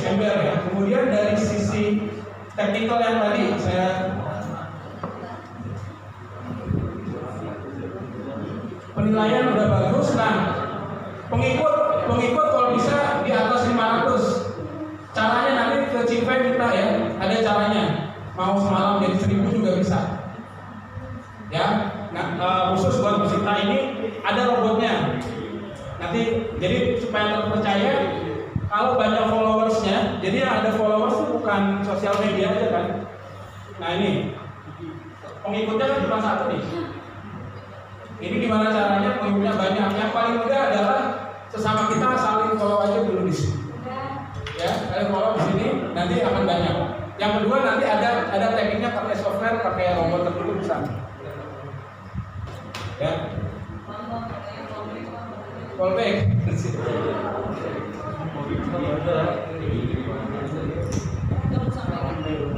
ember ya. Kemudian dari sisi teknikal yang tadi saya penilaian udah bagus. Nah pengikut kalau bisa di atas 500. Caranya nanti ke Cimpeng kita ya, ada caranya. Mau semalam jadi 1000 juga bisa. Ya, nah khusus buat peserta ini ada robotnya. Nanti jadi supaya terpercaya kalau banyak followersnya, jadi yang ada followers itu bukan sosial media aja kan. Nah ini pengikutnya kan cuma satu nih. Ini gimana caranya pengikutnya banyak? Yang paling mudah adalah sesama kita saling follow aja dulu di sini. Ya, kalian follow di sini, nanti akan banyak. Yang kedua nanti ada tekniknya pakai software, pakai robot tertentu bisa. Ya, fallback.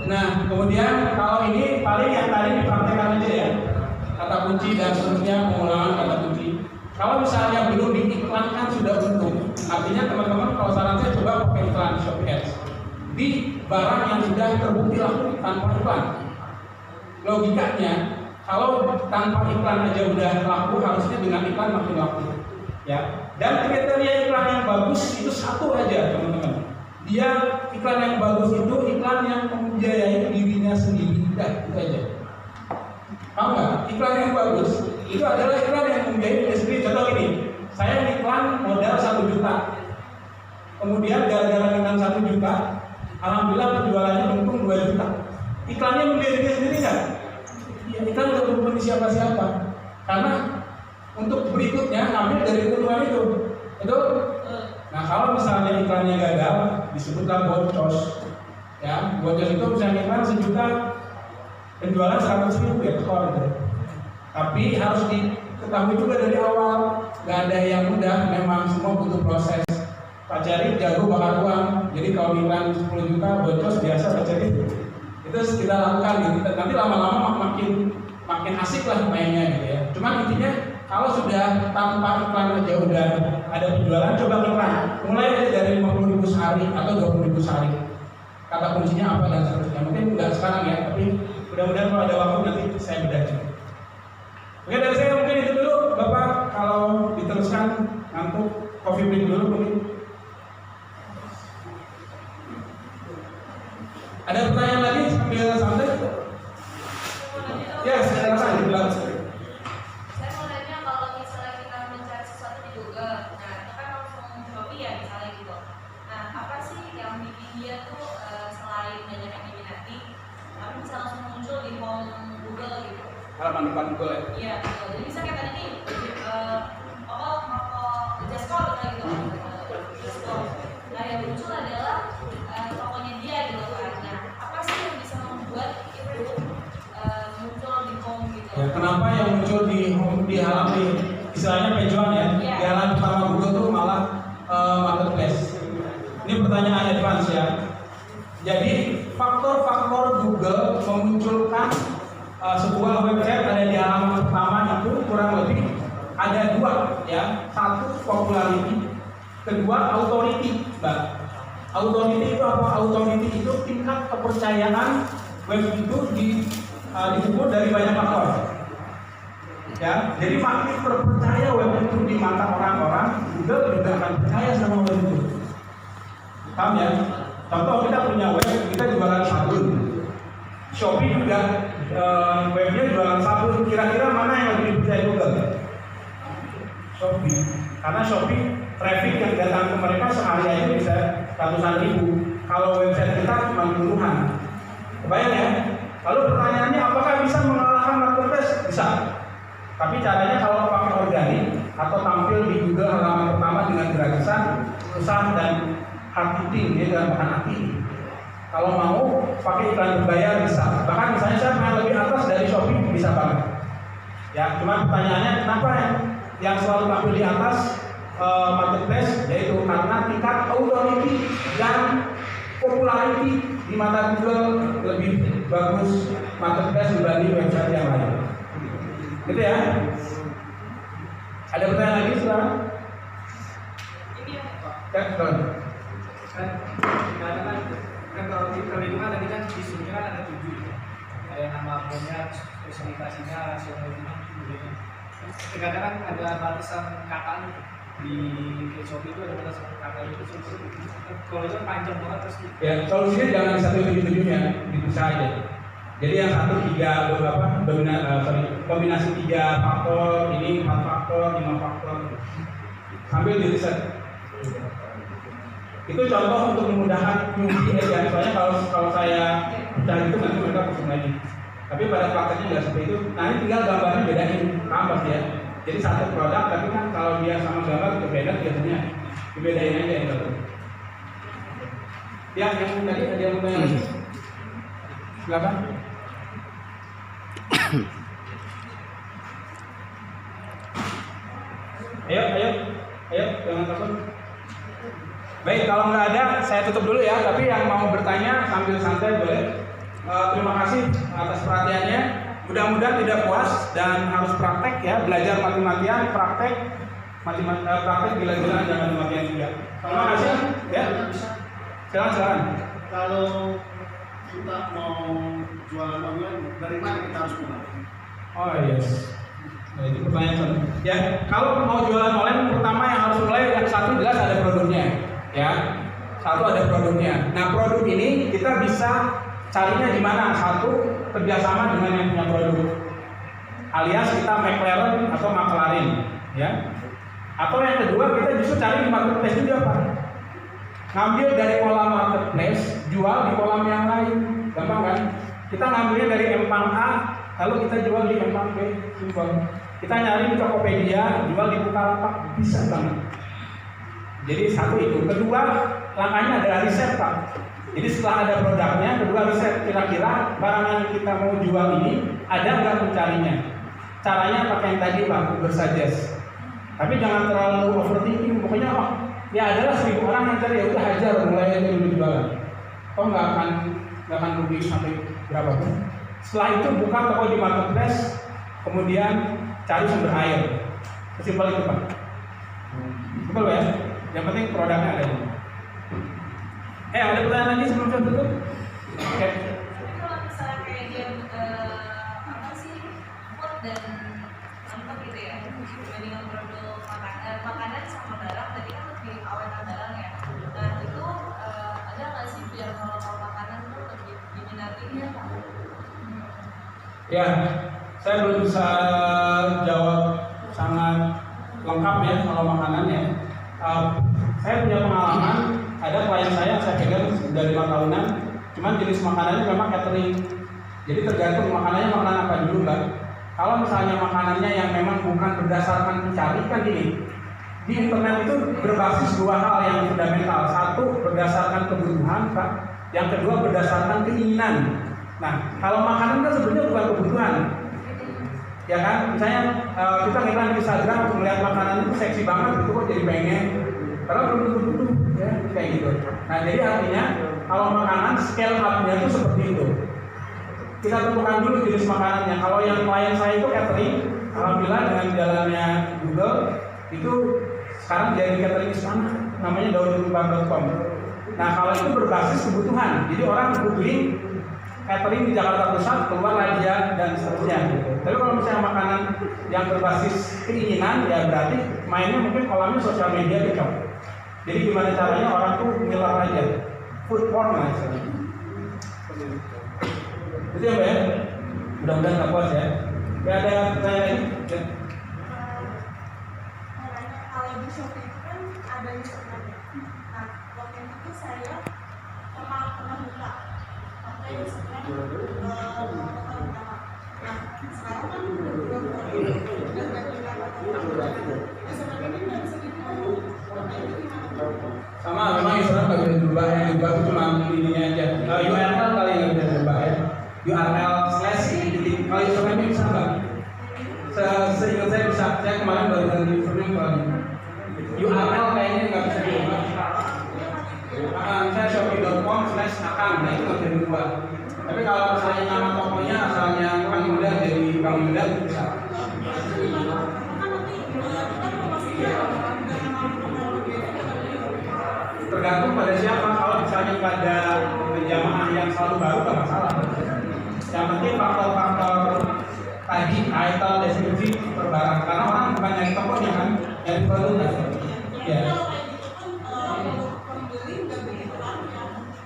Nah, kemudian kalau ini paling yang tadi dipraktekkan aja ya, kata kunci dan seterusnya, pengulangan kata kunci. Kalau misalnya belum diiklankan sudah untung, artinya teman-teman kalau saran saya coba pakai iklan Shop Ads di barang yang sudah terbukti laku tanpa iklan. Logikanya, kalau tanpa iklan aja udah laku, harusnya dengan iklan makin laku. Ya, dan kriteria iklan yang bagus itu satu aja teman-teman. Dia iklan yang bagus itu iklan yang membiayai dirinya sendiri, itu aja. Tahu nggak? Iklan yang bagus itu adalah iklan yang membiayai dirinya sendiri. Contoh ini, saya iklan modal 1 juta, kemudian gara-gara iklan 1 juta, alhamdulillah penjualannya untung 2 juta. Iklannya membiayai dirinya sendiri nggak? Ya, iklan udah bukan siapa-siapa. Karena untuk berikutnya ngambil dari keuntungan itu. Nah, kalau misalnya iklannya gagal, disebutlah boncos. Ya, boncos itu misalnya iklan 1 juta, penjualan 100.000 ya tekor gitu. Tapi harus diketahui juga dari awal, nggak ada yang mudah, memang semua butuh proses. Pak Cari jago bakar uang, jadi kalau iklan 10 juta boncos biasa Pak Cari itu kita lakukan gitu. Nanti lama-lama makin asik lah mainnya gitu ya. Cuman intinya kalau sudah tanpa iklan aja udah ada penjualan, coba iklan. Mulai aja dari 50.000 sehari atau 20.000 sehari. Kata kuncinya apa dan seterusnya. Mungkin nggak sekarang ya, tapi mudah-mudahan kalau ada waktu nanti saya bedah. Oke, dari saya mungkin itu dulu. Bapak kalau diteruskan ngantuk, coffee break dulu mungkin. Ada pertanyaan lagi sambil santai? Ya, silakan dibilang. Saya mau nanya kalau misalnya kita mencari sesuatu di Google, nah itu kan langsung Shopee ya misalnya gitu. Nah apa sih yang bikin dia tuh selain banyak yang diminati, tapi bisa langsung muncul di home Google gitu? Halaman depan Google ya? Iya betul. Jadi bisa kayak tadi nih, Jasco gitu. Jasco. Nah yang muncul adalah tokonya dia gitu kan. Nah apa sih yang bisa membuat itu muncul di home gitu? Ya, kenapa yang muncul di halaman istilahnya pejuan ya? Yeah. Di halaman pertama Google tuh malah marketplace. Ini pertanyaan advance ya. Jadi faktor-faktor Google memunculkan sebuah website ada di halaman pertama itu kurang lebih ada 2 ya. Satu popularity, kedua authority, Mbak. Authority itu apa? Authority itu tingkat kepercayaan web itu diukur dari banyak faktor. Ya, jadi makin terpercaya web itu di mata orang-orang, Google juga akan percaya sama web itu. Paham ya? Contoh kita punya web, kita jualan sabun. Shopee juga webnya jualan sabun. Kira-kira mana yang lebih dipercaya Google? Shopee. Karena Shopee traffic yang datang ke mereka sehari aja bisa ratusan ribu. Kalau website kita cuma puluhan. Kebayang ya? Lalu pertanyaannya apakah bisa mengalahkan marketplace? Bisa. Tapi caranya kalau pakai organik atau tampil di Google halaman pertama dengan gratisan, susah dan hard hitting, ya dalam bahan hati. Kalau mau pakai iklan berbayar bisa. Bahkan misalnya saya main lebih atas dari Shopee bisa banget. Ya, cuma pertanyaannya kenapa yang selalu tampil di atas marketplace, yaitu karena tingkat authority dan popularity di mata Google lebih bagus marketplace dibanding website yang lain. Gitu ya. Ada pertanyaan lagi silakan. Ya, silakan. Kan kalau di perlindungan tadi kan isunya kan ada 7 ya. Ada nama brandnya, spesifikasinya, rasionalnya, gitu. Kadang kan ada batasan kata di Shopee itu ada batasan kata itu. Kalau itu panjang banget terus. Ya, solusinya jangan 177-nya, dipisah aja. Jadi yang 1 3 kombinasi 3 faktor, ini 4 faktor, 5 faktor. Sambil di riset. Itu contoh untuk memudahkan newbie ya. Soalnya kalau saya cari itu nanti mereka pusing lagi. Tapi pada prakteknya nggak seperti itu. Nah ini tinggal gambarnya bedain kampas ya. Jadi satu produk, tapi kan kalau dia sama gambar berbeda biasanya dibedain aja itu. Ya, yang tadi ada yang mau tanya lagi? Silakan. Ayo, jangan takut. Baik, kalau nggak ada, saya tutup dulu ya. Tapi yang mau bertanya sambil santai boleh. Terima kasih atas perhatiannya. Mudah-mudahan tidak puas dan harus praktek ya. Belajar mati-matian, praktek gila-gilaan, jangan mati-matian juga. Terima kasih ya. Silakan. Kalau kita mau jualan online, dari mana kita harus mulai? Oh yes. Nah, itu pertanyaan. Ya, kalau mau jualan online, pertama yang harus mulai yang satu jelas ada produknya. Ya, satu ada produknya. Nah, produk ini kita bisa carinya di mana? Satu, kerjasama dengan yang punya produk, alias kita McLaren atau McLaren, ya. Atau yang kedua, kita justru cari di marketplace juga, Pak. Ngambil dari kolam marketplace, jual di kolam yang lain, gampang kan? Kita ngambilnya dari empang A, lalu kita jual di empang B, simpel. Kita nyari di Tokopedia, jual di Bukalapak, bisa banget. Jadi satu itu. Kedua, langkahnya adalah riset, Pak. Jadi setelah ada produknya, kedua riset kira-kira barang yang kita mau jual ini ada nggak pencarinya. Caranya pakai yang tadi, Pak, Google Suggest. Tapi jangan terlalu overthinking. Pokoknya ya adalah 1000 orang yang cari, ya udah hajar mulai aja dulu jualan. Kok nggak akan rugi sampai berapa pun. Setelah itu buka toko di marketplace, kemudian cari sumber air. Sesimpel itu, Pak. Simpel ya. Yang penting produknya ada. Ada pertanyaan lagi sebelum saya tutup? Oke. Tapi kalau misalnya kayak dia apa sih food dan apa gitu ya, dibandingkan produk makanan sama barang, tadi kan lebih awetan barang ya. Nah itu ada nggak sih biar kalau makanan tuh lebih diminati ya? Ya, saya belum bisa jawab sangat lengkap ya kalau makanan ya. Saya punya pengalaman, ada klien saya yang saya pegang sudah 5 tahunan, cuman jenis makanannya memang catering. Jadi tergantung makanannya makanan apa dulu, Mbak. Kalau misalnya makanannya yang memang bukan berdasarkan pencari, kan gini, di internet itu berbasis dua hal yang fundamental. Satu, berdasarkan kebutuhan, Pak. Yang kedua, berdasarkan keinginan. Nah, kalau makanan kan sebenarnya bukan kebutuhan, ya kan? Misalnya kita ngiklan di Instagram untuk melihat makanan itu seksi banget, itu kok jadi pengen. Karena belum tentu butuh, ya kayak gitu. Nah, jadi artinya kalau makanan scale up-nya itu seperti itu. Kita tentukan dulu jenis makanannya. Kalau yang klien saya itu catering, alhamdulillah dengan jalannya Google itu sekarang jadi catering istana, namanya daunrubah.com. Nah, kalau itu berbasis kebutuhan, jadi orang googling catering di Jakarta Pusat, keluar dia dan seterusnya gitu. Tapi kalau misalnya makanan yang berbasis keinginan, ya berarti mainnya mungkin kolamnya sosial media gitu. Jadi gimana caranya orang tuh ngiler aja, food porn lah istilahnya. Itu ya, Mbak ya. Mudah-mudahan nggak puas ya. Ya ada pertanyaan lain? Ya. Kalau di Shopee itu kan ada usernya. Nah, waktu itu saya pernah buka pakai usernya utama. Nah, sekarang kan udah sebenarnya ini nggak bisa dibuka. Sama, memang usernya nggak bisa dirubah, yang dirubah itu cuma ininya aja. URL kali yang bisa dirubah ya. URL / kalau username bisa nggak? Seingat saya bisa. Saya kemarin baru ganti username kali. URL kayaknya nggak bisa dirubah. Saya shopee.com/akang, nah itu nggak bisa dirubah. Tapi kalau misalnya nama tokonya asalnya Kang Yuda jadi Kang Yuda itu bisa. Tergantung pada siapa. Kalau misalnya pada jamaah yang selalu baru nggak masalah. Yang penting faktor-faktor tadi, title, deskripsi, perbarang. Karena orang bukan nyari tokonya kan, nyari produknya. Ya.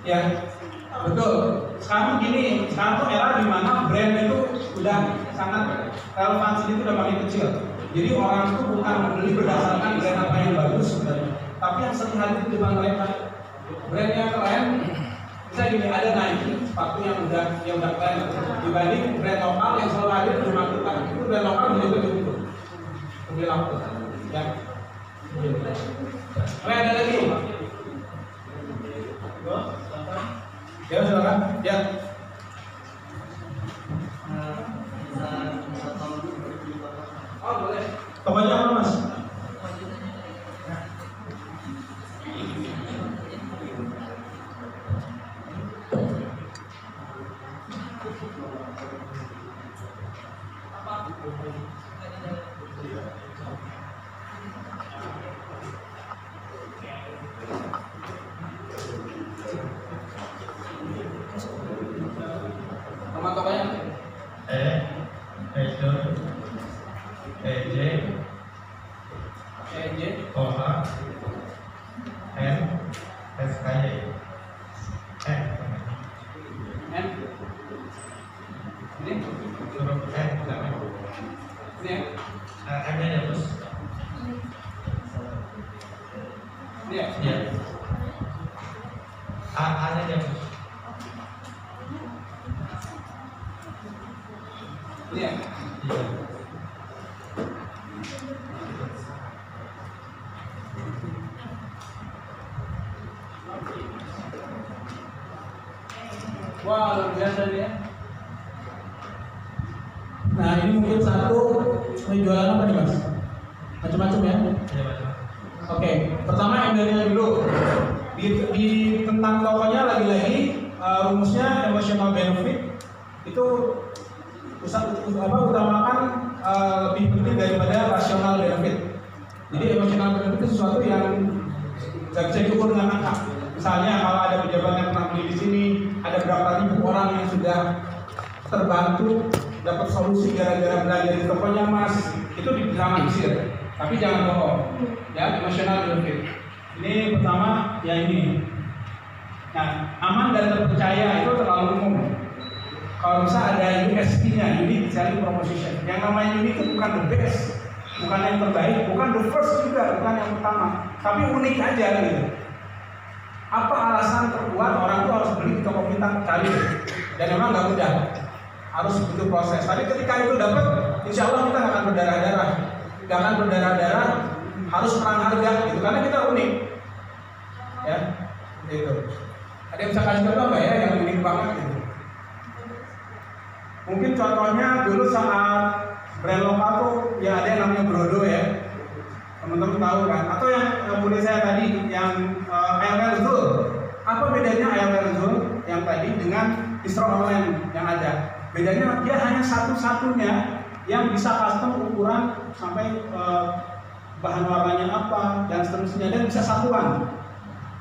Ya, betul. Sekarang gini, sekarang tuh era dimana brand itu udah sangat relevansi itu udah makin kecil. Jadi orang tuh bukan membeli berdasarkan brand apa yang bagus sebenarnya, tapi yang sering hadir di depan mereka. Brand yang keren, bisa gini, ada Nike, sepatu yang udah keren dibanding brand lokal yang selalu hadir di rumah kita. Itu brand lokal juga begitu, lebih laku. Ya. Ada lagi? Ya silakan. Ya. Oh boleh. Tokonya apa mas? Nama tokonya? EJ N ini ini ya? Ini ya? Wah, luar biasa nih ya. Nah, ini mungkin satu, ini jualan apa nih mas? Macam-macam ya? Oke, pertama embelnya dulu. Di tentang tokonya lagi-lagi rumusnya emotional benefit itu utamakan lebih penting daripada rasional benefit. Jadi emotional benefit itu sesuatu yang tidak bisa diukur dengan angka. Misalnya kalau ada pejabat yang pernah beli di sini, ada berapa ribu orang yang sudah terbantu dapat solusi gara-gara belanja di tokonya mas, itu didramatisir. Tapi jangan bohong, ya emotional benefit. Ini pertama ya ini. Nah, aman dan terpercaya itu terlalu umum. Kalau bisa ada USP-nya, unique selling proposition. Yang namanya unique itu bukan the best, bukan yang terbaik, bukan the first juga, bukan yang pertama, tapi unik aja gitu. Apa alasan terkuat orang itu harus beli di toko kita? Cari. Dan memang nggak mudah, harus butuh proses. Tapi ketika itu dapat, insya Allah kita nggak akan berdarah-darah, nggak akan berdarah-darah, harus perang harga gitu, karena kita unik. Ya, itu. Ada yang bisa kasih contoh nggak ya yang unik banget gitu? Mungkin contohnya dulu saat brand lokal tuh ya ada yang namanya Brodo ya, teman-teman tahu kan? Atau yang punya saya tadi yang ALR Zul. Apa bedanya ALR Zul yang tadi dengan distro online yang ada? Bedanya dia hanya satu-satunya yang bisa custom ukuran sampai bahan warnanya apa dan seterusnya, dan bisa satuan.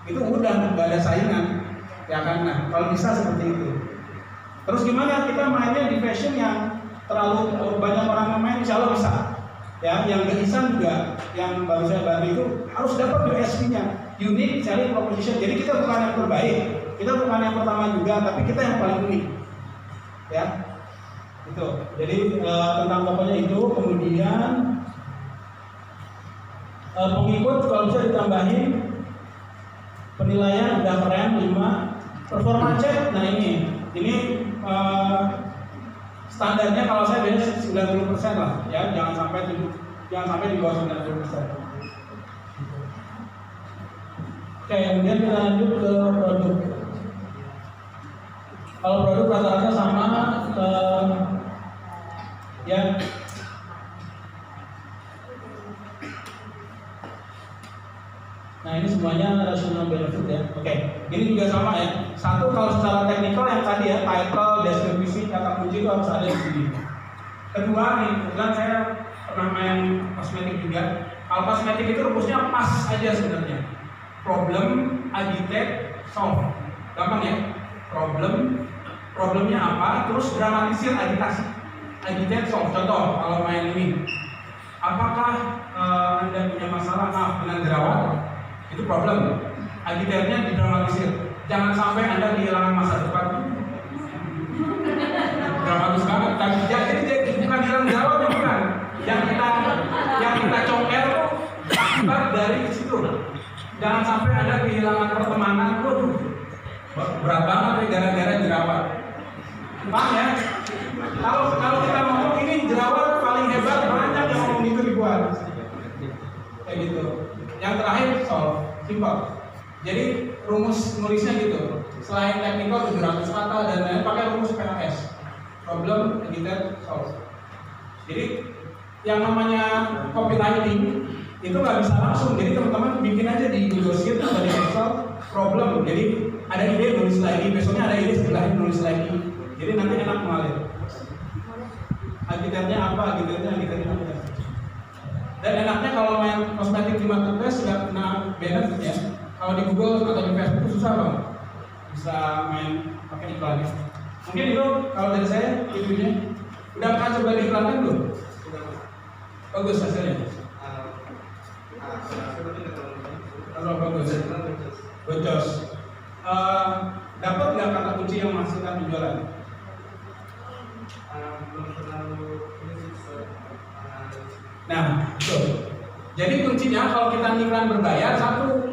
Itu udah nggak ada saingan, ya kan? Nah, kalau bisa seperti itu. Terus gimana kita mainnya di fashion yang terlalu banyak orang yang main, insya Allah bisa. Ya, yang genisan juga, yang baru saya bantu itu harus dapat USP-nya, unique selling proposition. Jadi kita bukan yang terbaik, kita bukan yang pertama juga, tapi kita yang paling unik. Ya, itu. Jadi tentang tokonya itu, kemudian pengikut kalau bisa ditambahin, penilaian udah keren 5, performa cek. Nah ini standarnya kalau saya biasanya 90% lah, ya jangan sampai di bawah 90%. Oke, kemudian kita lanjut ke produk. Kalau produk rata-rata sama, ya. Nah ini semuanya rational benefit ya. Oke, ini juga sama ya. Satu kalau secara teknikal yang tadi ya, title, deskripsi, kata kunci itu harus ada di sini. Kedua nih, kebetulan saya pernah main kosmetik juga. Kalau kosmetik itu rumusnya pas aja sebenarnya. Problem, agitate, solve. Gampang ya. Problemnya apa? Terus dramatisir agitasi. Agitate, solve. Contoh kalau main ini, apakah Anda punya masalah dengan jerawat? Itu problem. Agiternya didramatisir. Jangan sampai Anda kehilangan masa depan. Dramatis banget. Jadi bukan hilang jerawat, bukan. Yang kita congkel tuh akibat dari situ. Jangan sampai Anda kehilangan pertemanan. Waduh, berat banget nih gara-gara jerawat. Paham ya? Kalau kita ngomong ini jerawat paling hebat, banyak yang ngomong itu dibuat. Kayak gitu. Yang terakhir solve, simple. Jadi rumus nulisnya gitu. selain teknikal 700 kata dan lain pakai rumus PHS, problem edited solve. Jadi yang namanya copywriting itu nggak bisa langsung, jadi teman-teman bikin aja di Google Sheet atau di Excel problem. Jadi ada ide nulis lagi, besoknya ada ide setelah nulis lagi. Jadi nanti enak mengalir. Agiternya apa? Dan enaknya kalau main kosmetik di marketplace sudah kena benefit ya. Kalau di Google atau di Facebook itu susah banget. Bisa main pakai iklan. Mungkin itu kalau dari saya videonya. Udah pernah coba diiklankan belum? Bagus hasilnya. Kalau bagus, bocos. Dapat nggak kata kunci yang menghasilkan penjualan? Nah, betul. Jadi kuncinya kalau kita iklan berbayar, satu,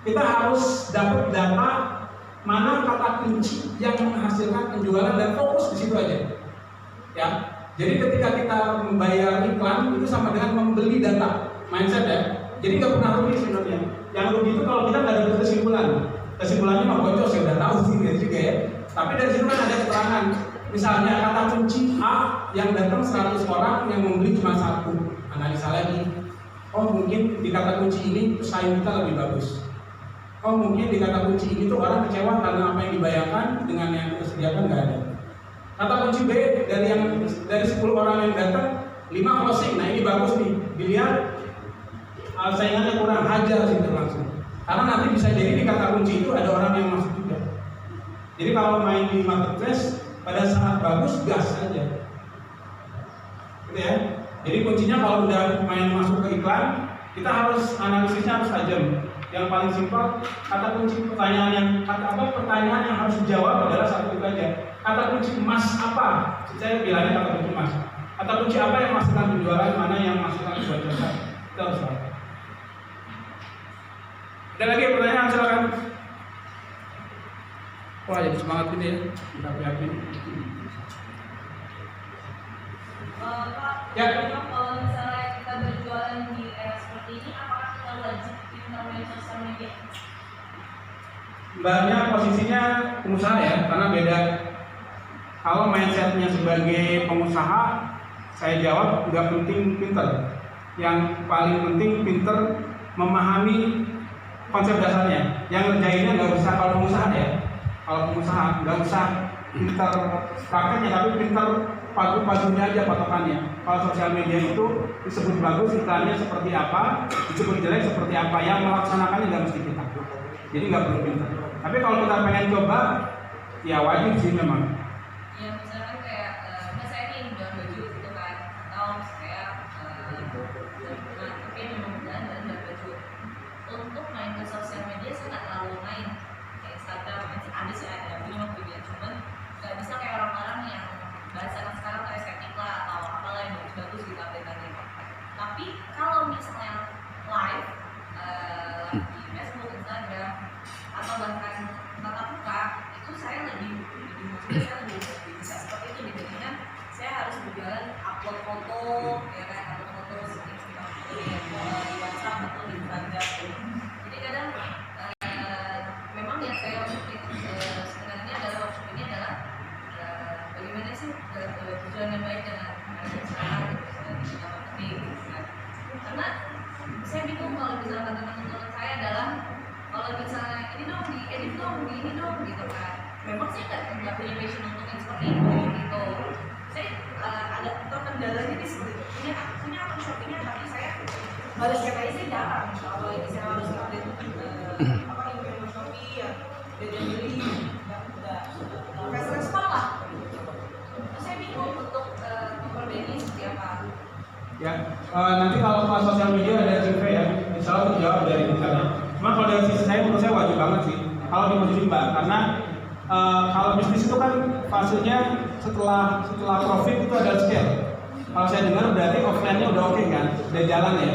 kita harus dapat data mana kata kunci yang menghasilkan penjualan dan fokus di situ aja. Ya. Jadi ketika kita membayar iklan itu sama dengan membeli data, mindset ya. Jadi nggak pernah rugi sebenarnya. Yang rugi itu kalau kita nggak dapat kesimpulan. Kesimpulannya mah bocor, ya udah tahu sih gitu juga ya. Tapi dari situ kan ada keterangan. Misalnya kata kunci A yang datang 100 orang yang membeli cuma 1. Analisa lagi. Oh mungkin di kata kunci ini pesaing kita lebih bagus. Oh mungkin di kata kunci ini tuh orang kecewa karena apa yang dibayangkan dengan yang kita sediakan nggak ada. Kata kunci B dari 10 orang yang datang 5 closing. Nah ini bagus nih. Dilihat saingannya kurang, hajar situ langsung. Karena nanti bisa jadi di kata kunci itu ada orang yang masuk juga. Jadi kalau main di marketplace pada saat bagus gas aja. Gitu ya. Jadi kuncinya kalau udah main masuk ke iklan, kita harus analisisnya harus tajam. Yang paling simpel, kata kunci pertanyaan yang harus dijawab adalah satu itu aja. Kata kunci emas apa? Saya bilangnya kata kunci emas. Kata kunci apa yang menghasilkan penjualan, mana yang menghasilkan kebocoran? Kita harus tahu. Ada lagi pertanyaan, silakan. Wah jadi semangat ini ya, yakin. Pak, Ya. kalau misalnya kita berjualan di era seperti ini, apakah kita wajib internet sosial media? Mbaknya posisinya pengusaha ya, karena beda. Kalau mindsetnya sebagai pengusaha, saya jawab nggak penting pinter. Yang paling penting pinter memahami konsep dasarnya. Yang ngerjainnya nggak usah kalau pengusaha ya. Kalau pengusaha nggak usah pinter prakteknya, tapi pinter pagu-pagunya aja patokannya. Kalau sosial media itu disebut bagus, iklannya seperti apa, disebut jelek seperti apa, yang melaksanakannya nggak mesti kita. Jadi nggak perlu pinter. Tapi kalau kita pengen coba, ya wajib sih memang. Ya misalkan kayak saya ingin jual baju gitu kan, atau saya tapi mudah-mudahan dan jual baju. Untuk main ke sosial media saya nggak terlalu main. Kayak Instagram ada sih ada punya video, cuman nggak bisa kayak orang-orang yang bahasa sekarang kayak estetik lah atau apalah yang bagus-bagus gitu update-nya. Tapi kalau misalnya live di Facebook, Instagram atau bahkan tatap muka itu saya lebih bisa seperti itu dibandingkan saya harus berjualan upload foto ya kan, upload foto di WhatsApp atau di Instagram. Jadi kadang memang yang saya sebenarnya adalah workshop ini adalah bagaimana sih tujuan yang baik dengan sekarang kita marketing karena saya bingung kalau misalnya teman-teman saya adalah kalau misalnya ini dong di edit dong, di ini dong gitu kan. Memang saya nggak punya passion untuk yang seperti itu gitu. Saya ada terkendalanya di situ. Punya akun Shopee-nya tapi saya balas KPI saya jarang. Kalau ini saya harus update apa yang Shopee ya, dan beli udah fast respon lah. Saya bingung untuk memperbaiki seperti apa. Ya, nanti kalau soal sosial media ada survei ya, insya Allah terjawab dari sana. Cuma kalau dari sisi saya, menurut saya wajib banget sih. Kalau di posisi Mbak, karena kalau bisnis itu kan fasenya setelah profit itu ada scale. Kalau saya dengar berarti offline-nya udah oke kan, udah jalan ya.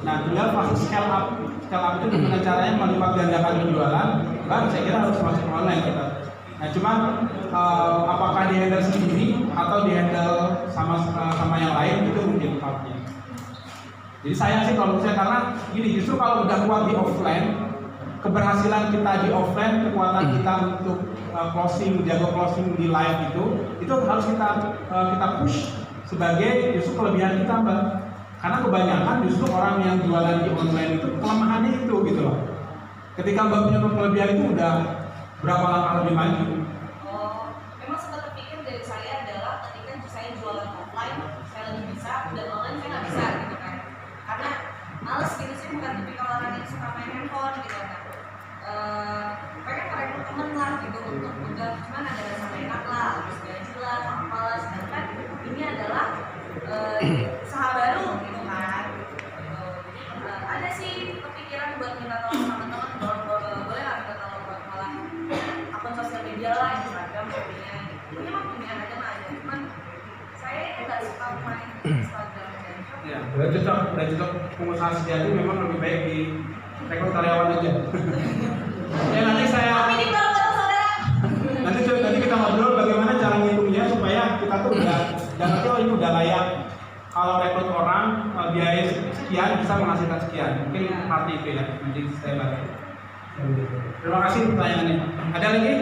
Nah, tinggal fase scale up. Scale up itu dengan caranya melipat gandakan penjualan, kan saya kira harus masuk online kita. Nah, cuma apakah di handle sendiri atau di handle sama yang lain itu mungkin partnya. Jadi sayang sih kalau saya karena gini, justru kalau udah kuat di offline, keberhasilan kita di offline, kekuatan kita untuk closing, jaga closing di live itu harus kita push sebagai justru kelebihan kita, Mbak. Karena kebanyakan justru orang yang jualan di online itu kelemahannya itu gitu loh. Ketika Mbak punya kelebihan itu udah berapa langkah lebih maju. Oh, memang sempat terpikir dari saya adalah ketika saya jualan offline saya lebih bisa dan online saya nggak bisa gitu kan. Karena males gitu sih, bukan tipikal orang yang suka main handphone gitu kan. Pengen merekrut temen lah gitu untuk udah cuman ada rasa enak lah, terus gaji lah, apalah. Sedangkan ini adalah usaha baru gitu kan. Jadi ada sih kepikiran buat minta tolong sama teman, boleh nggak minta tolong buat malah akun sosial media lah, Instagram, sebagainya. Ini mah pilihan aja mah aja. Cuman saya nggak suka main Instagram dan Shopee. Ya, udah cocok pengusaha sejati memang lebih baik di rekrut karyawan aja. Ya nanti Tapi di bawah saudara. nanti kita ngobrol bagaimana cara ngitungnya supaya kita tuh udah jangan ini udah layak. Kalau rekrut orang biaya sekian bisa menghasilkan sekian. Mungkin seperti itu ya. Nanti saya bantu. Terima kasih pertanyaannya. Ada lagi?